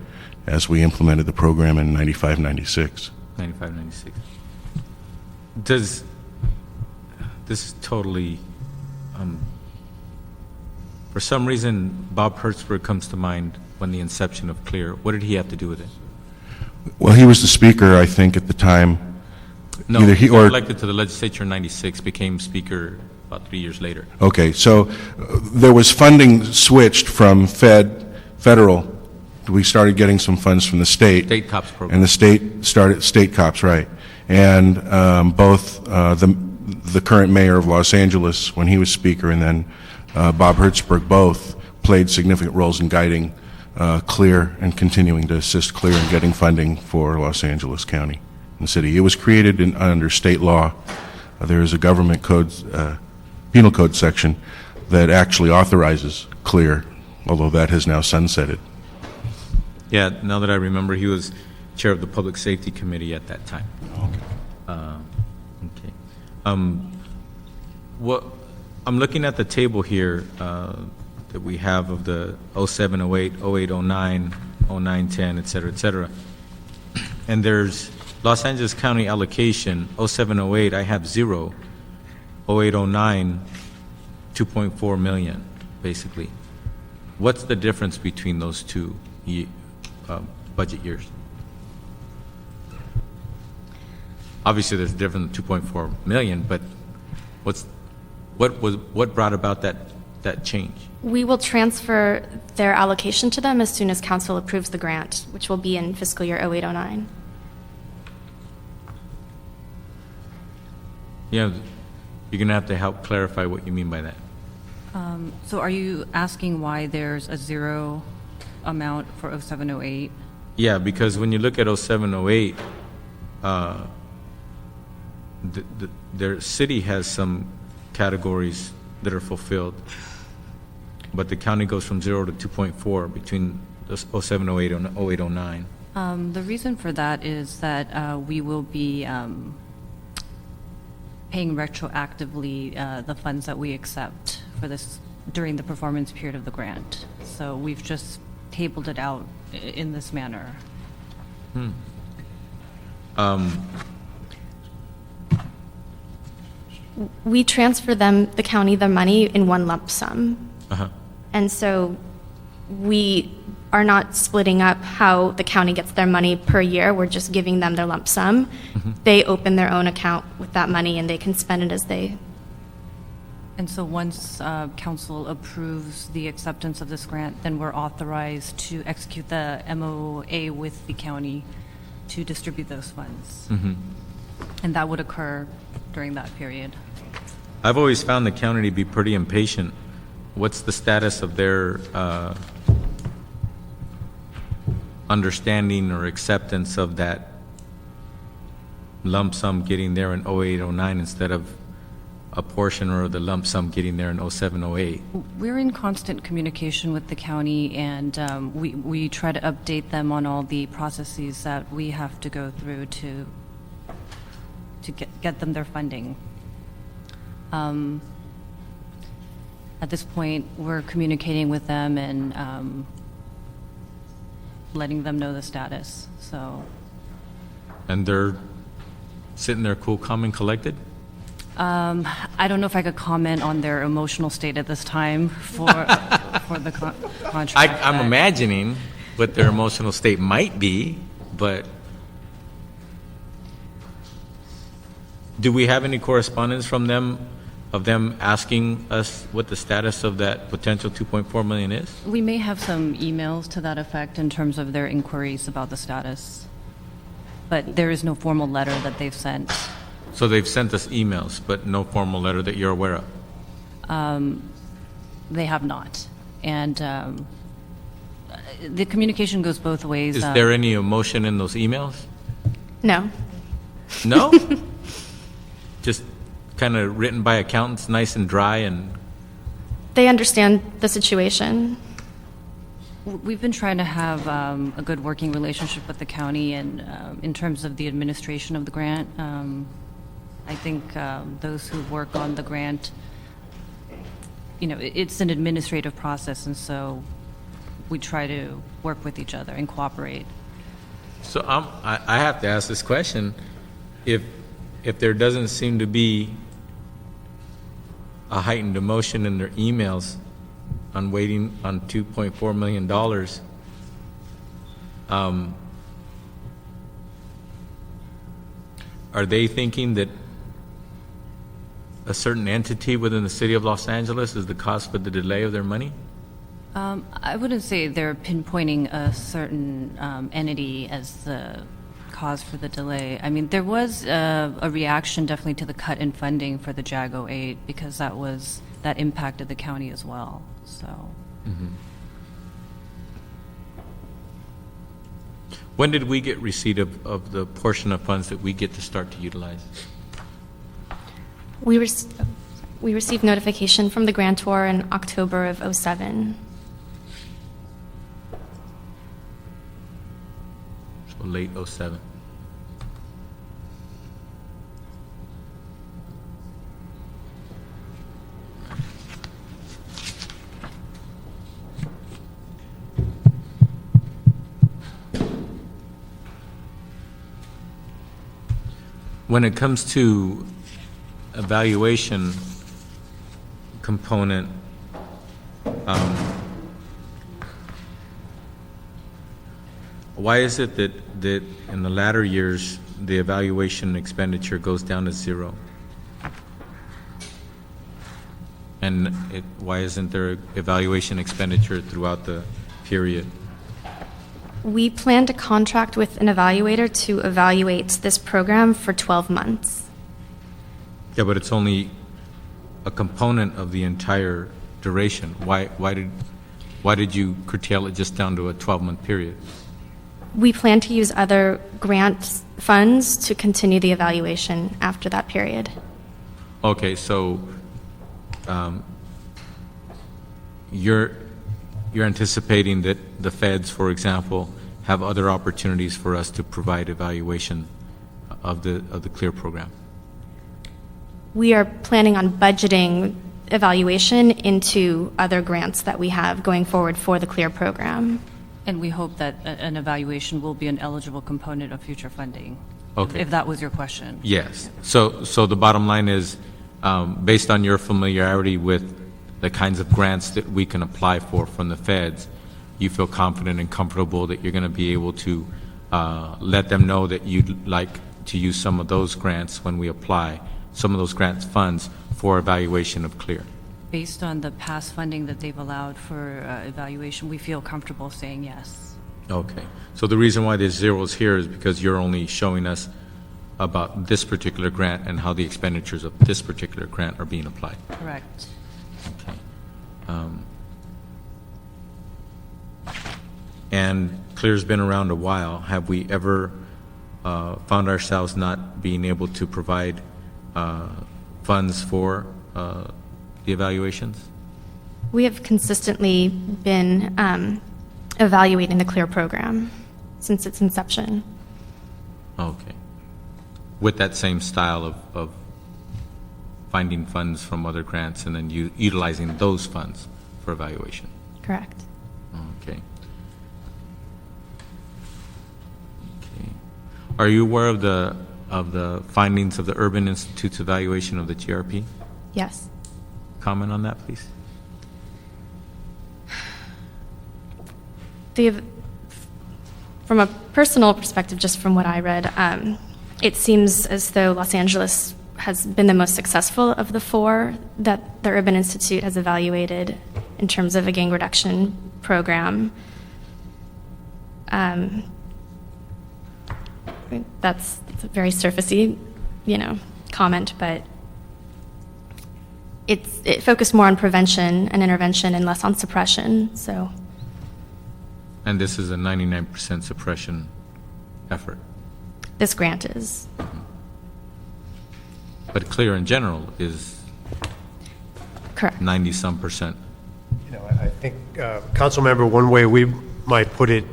Speaker 10: as we implemented the program in 95, 96.
Speaker 1: 95, 96. This is totally, for some reason, Bob Hertzberg comes to mind when the inception of CLEAR. What did he have to do with it?
Speaker 10: Well, he was the speaker, I think, at the time.
Speaker 1: No,
Speaker 10: Either
Speaker 1: he
Speaker 10: or
Speaker 1: elected to the legislature in 96, became speaker about 3 years later.
Speaker 10: Okay, so there was funding switched from federal. We started getting some funds from the state.
Speaker 1: State cops program.
Speaker 10: And the state started, state cops, right. And both the current mayor of Los Angeles, when he was speaker, and then Bob Hertzberg, both played significant roles in guiding CLEAR and continuing to assist CLEAR in getting funding for Los Angeles County and the city. It was created under state law. There is a government code, penal code section that actually authorizes CLEAR, although that has now sunsetted.
Speaker 1: Yeah, now that I remember, he was chair of the Public Safety Committee at that time. What I'm looking at the table here that we have of the 07, 08, 08, 09, 09, 10, et cetera, and there's Los Angeles County allocation 07, 08. I have 0. 08, 09, 2.4 million, basically. What's the difference between those two budget years? Obviously, there's a difference in 2.4 million, but what brought about that change?
Speaker 8: We will transfer their allocation to them as soon as council approves the grant, which will be in fiscal year 0809.
Speaker 1: Yeah, you're going to have to help clarify what you mean by that.
Speaker 6: So are you asking why there's a 0 amount for 07, 08?
Speaker 1: Yeah, because when you look at 07, 08, their city has some categories that are fulfilled, but the county goes from 0 to 2.4 between 07, 08, and 08, 09.
Speaker 6: The reason for that is that we will be paying retroactively the funds that we accept for this during the performance period of the grant. So we've just tabled it out in this manner.
Speaker 8: We transfer them, the county, the money in one lump sum. And so we are not splitting up how the county gets their money per year. We're just giving them their lump sum. They open their own account with that money and they can spend it as they.
Speaker 6: And so once council approves the acceptance of this grant, then we're authorized to execute the MOA with the county to distribute those funds. And that would occur during that period.
Speaker 1: I've always found the county to be pretty impatient. What's the status of their understanding or acceptance of that lump sum getting there in 08, 09 instead of a portion or the lump sum getting there in 07, 08?
Speaker 6: We're in constant communication with the county, and we try to update them on all the processes that we have to go through to get them their funding. At this point, we're communicating with them, and letting them know the status, so.
Speaker 1: And they're sitting there cool, calm, and collected?
Speaker 6: I don't know if I could comment on their emotional state at this time for the contract.
Speaker 1: I'm
Speaker 6: but-
Speaker 1: imagining what their emotional state might be, but do we have any correspondence from them, of them asking us what the status of that potential 2.4 million is?
Speaker 6: We may have some emails to that effect in terms of their inquiries about the status, but there is no formal letter that they've sent.
Speaker 1: So they've sent us emails, but no formal letter that you're aware of?
Speaker 6: They have not. And the communication goes both ways.
Speaker 1: Is there any emotion in those emails?
Speaker 8: No.
Speaker 1: No? Just kind of written by accountants, nice and dry, and
Speaker 8: They understand the situation.
Speaker 6: We've been trying to have a good working relationship with the county, and in terms of the administration of the grant, I think those who work on the grant, it's an administrative process, and so we try to work with each other and cooperate.
Speaker 1: so I have to ask this question. If there doesn't seem to be a heightened emotion in their emails on waiting on $2.4 million, are they thinking that a certain entity within the city of Los Angeles is the cause for the delay of their money?
Speaker 6: I wouldn't say they're pinpointing a certain entity as the cause for the delay. I mean, there was a reaction definitely to the cut in funding for the JAG 08 because that impacted the county as well. So,
Speaker 1: When did we get receipt of the portion of funds that we get to start to utilize?
Speaker 8: We received notification from the grantor in October of '07.
Speaker 1: So late '07. When it comes to evaluation component, why is it that in the latter years, the evaluation expenditure goes down to zero? And why isn't there evaluation expenditure throughout the period?
Speaker 8: We plan to contract with an evaluator to evaluate this program for 12 months.
Speaker 1: Yeah, but it's only a component of the entire duration. Why did you curtail it just down to a 12-month period?
Speaker 8: We plan to use other grant funds to continue the evaluation after that period.
Speaker 1: Okay, so you're anticipating that the feds, for example, have other opportunities for us to provide evaluation of the CLEAR program?
Speaker 8: We are planning on budgeting evaluation into other grants that we have going forward for the CLEAR program.
Speaker 6: and we hope that an evaluation will be an eligible component of future funding.
Speaker 1: Okay.
Speaker 6: If that was your question.
Speaker 1: Yes. So the bottom line is, based on your familiarity with the kinds of grants that we can apply for from the feds, you feel confident and comfortable that you're going to be able to let them know that you'd like to use some of those grants when we apply, some of those grants funds for evaluation of CLEAR.
Speaker 6: Based on the past funding that they've allowed for evaluation, we feel comfortable saying yes.
Speaker 1: Okay. So the reason why there's zeros here is because you're only showing us about this particular grant and how the expenditures of this particular grant are being applied.
Speaker 6: Correct.
Speaker 1: Okay. And CLEAR's been around a while. Have we ever found ourselves not being able to provide funds for the evaluations?
Speaker 8: We have consistently been evaluating the CLEAR program since its inception.
Speaker 1: Okay. With that same style of finding funds from other grants and then utilizing those funds for evaluation?
Speaker 8: Correct.
Speaker 1: Okay. Are you aware of the findings of the Urban Institute's evaluation of the GRP?
Speaker 8: Yes.
Speaker 1: Comment on that, please.
Speaker 8: From a personal perspective, just from what I read, it seems as though Los Angeles has been the most successful of the four that the Urban Institute has evaluated in terms of a gang reduction program. That's a very surfacey, comment, but it focused more on prevention and intervention and less on suppression. So.
Speaker 1: And this is a 99% suppression effort.
Speaker 8: This grant is.
Speaker 1: But CLEAR in general is
Speaker 8: Correct.
Speaker 1: 90-some%.
Speaker 9: I think, council member, one way we might put it,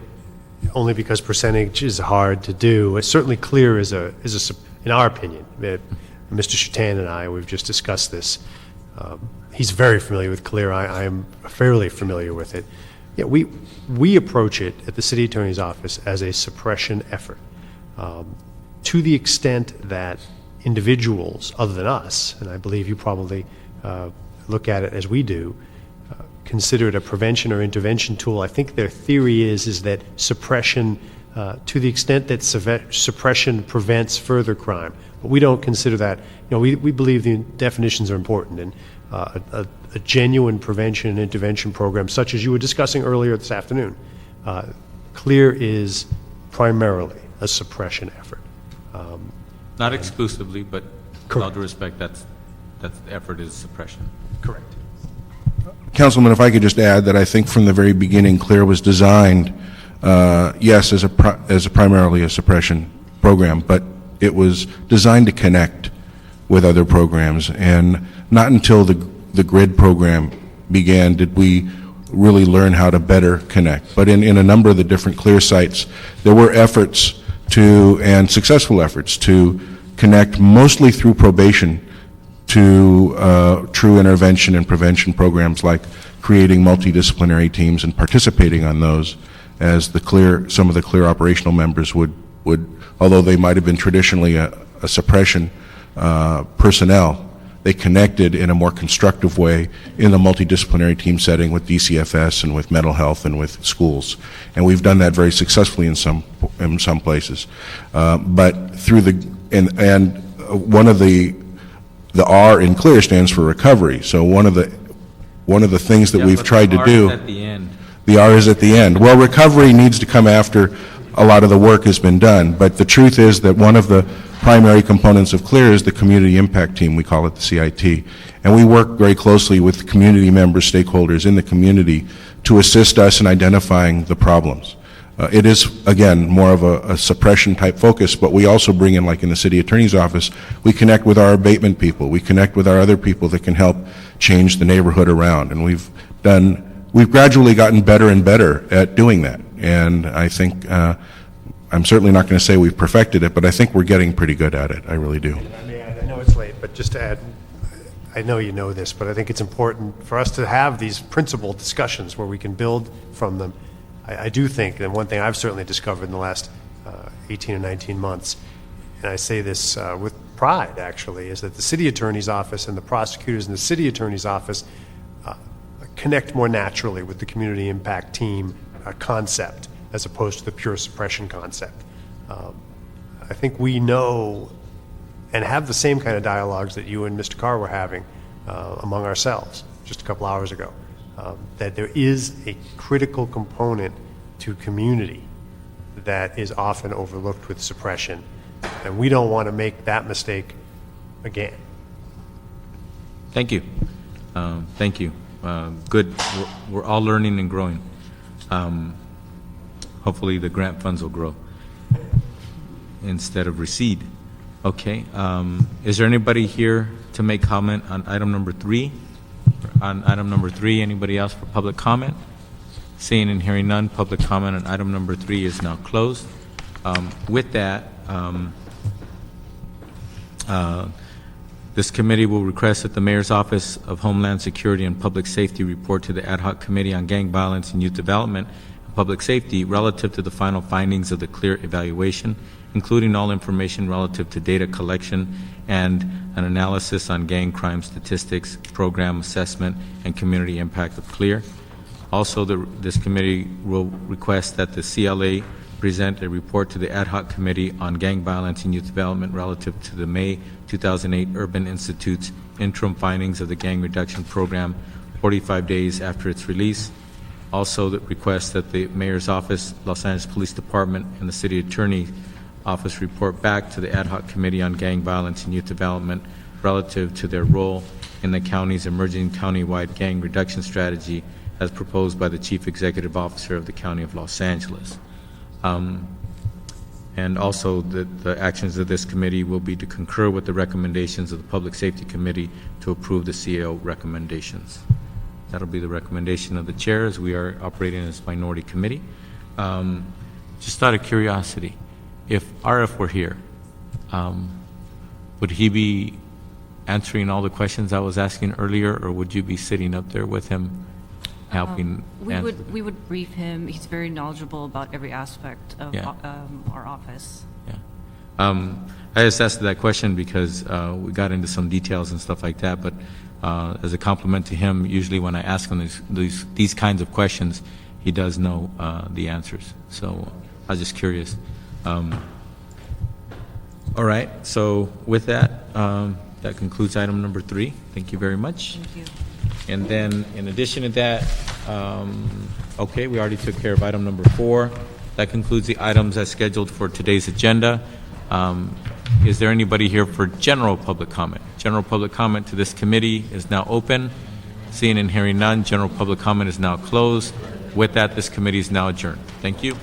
Speaker 9: only because percentage is hard to do, certainly CLEAR is in our opinion, Mr. Shatan and I, we've just discussed this. He's very familiar with CLEAR. I am fairly familiar with it. Yeah, we approach it at the city attorney's office as a suppression effort. To the extent that individuals other than us, and I believe you probably look at it as we do, consider it a prevention or intervention tool, I think their theory is that suppression, to the extent that suppression prevents further crime, but we don't consider that. We believe the definitions are important, and a genuine prevention and intervention program, such as you were discussing earlier this afternoon, CLEAR is primarily a suppression effort.
Speaker 1: Not exclusively, but with all due respect, that's the effort is suppression.
Speaker 9: Correct.
Speaker 10: Councilman, if I could just add that I think from the very beginning, CLEAR was designed, yes, as primarily a suppression program, but it was designed to connect with other programs. And not until the GRID program began did we really learn how to better connect. But in a number of the different CLEAR sites, there were efforts and successful efforts to connect mostly through probation to true intervention and prevention programs, like creating multidisciplinary teams and participating on those, as some of the CLEAR operational members would although they might have been traditionally a suppression personnel, they connected in a more constructive way in the multidisciplinary team setting with DCFS and with mental health and with schools. And we've done that very successfully in some places. But through one of the R in CLEAR stands for recovery. So one of the things that we've tried to do.
Speaker 1: At the end.
Speaker 10: The R is at the end. Well, recovery needs to come after a lot of the work has been done. But the truth is that one of the primary components of CLEAR is the community impact team. We call it the CIT. And we work very closely with community members, stakeholders in the community to assist us in identifying the problems. It is, again, more of a suppression type focus, but we also bring in, like in the city attorney's office, we connect with our abatement people. We connect with our other people that can help change the neighborhood around. And we've gradually gotten better and better at doing that. And I think, I'm certainly not going to say we've perfected it, but I think we're getting pretty good at it. I really do.
Speaker 9: I know it's late, but just to add, I know you know this, but I think it's important for us to have these principled discussions where we can build from them. I do think, and one thing I've certainly discovered in the last 18 or 19 months, and I say this with pride, actually, is that the city attorney's office and the prosecutors in the city attorney's office connect more naturally with the community impact team concept as opposed to the pure suppression concept. I think we know and have the same kind of dialogues that you and Mr. Carr were having among ourselves just a couple hours ago. That there is a critical component to community that is often overlooked with suppression, and we don't want to make that mistake again.
Speaker 1: Thank you. Thank you. Good. We're all learning and growing. Hopefully the grant funds will grow instead of recede. Okay. Is there anybody here to make comment on item number 3? On item number 3, anybody else for public comment? Seeing and hearing none, public comment on item number 3 is now closed. With that, this committee will request that the Mayor's Office of Homeland Security and Public Safety report to the Ad Hoc Committee on Gang Violence and Youth Development and Public Safety relative to the final findings of the CLEAR evaluation, including all information relative to data collection and an analysis on gang crime statistics, program assessment, and community impact of CLEAR. Also, this committee will request that the CLA present a report to the Ad Hoc Committee on Gang Violence and Youth Development relative to the May 2008 Urban Institute's interim findings of the Gang Reduction Program 45 days after its release. Also, the request that the Mayor's Office, Los Angeles Police Department, and the City Attorney's Office report back to the Ad Hoc Committee on Gang Violence and Youth Development relative to their role in the county's emerging countywide gang reduction strategy as proposed by the Chief Executive Officer of the County of Los Angeles. And also, the actions of this committee will be to concur with the recommendations of the Public Safety Committee to approve the CAO recommendations. That'll be the recommendation of the chair, as we are operating as minority committee. Just out of curiosity, if RF were here, would he be answering all the questions I was asking earlier, or would you be sitting up there with him, helping answer?
Speaker 6: We would brief him. He's very knowledgeable about every aspect of our office.
Speaker 1: Yeah. I just asked that question because we got into some details and stuff like that, but as a compliment to him, usually when I ask him these kinds of questions, he does know the answers. So I was just curious. All right, so with that, that concludes item number 3. Thank you very much.
Speaker 6: Thank you.
Speaker 1: And then, in addition to that, okay, we already took care of item number 4. That concludes the items as scheduled for today's agenda. Is there anybody here for general public comment? General public comment to this committee is now open. Seeing and hearing none, general public comment is now closed. With that, this committee is now adjourned. Thank you.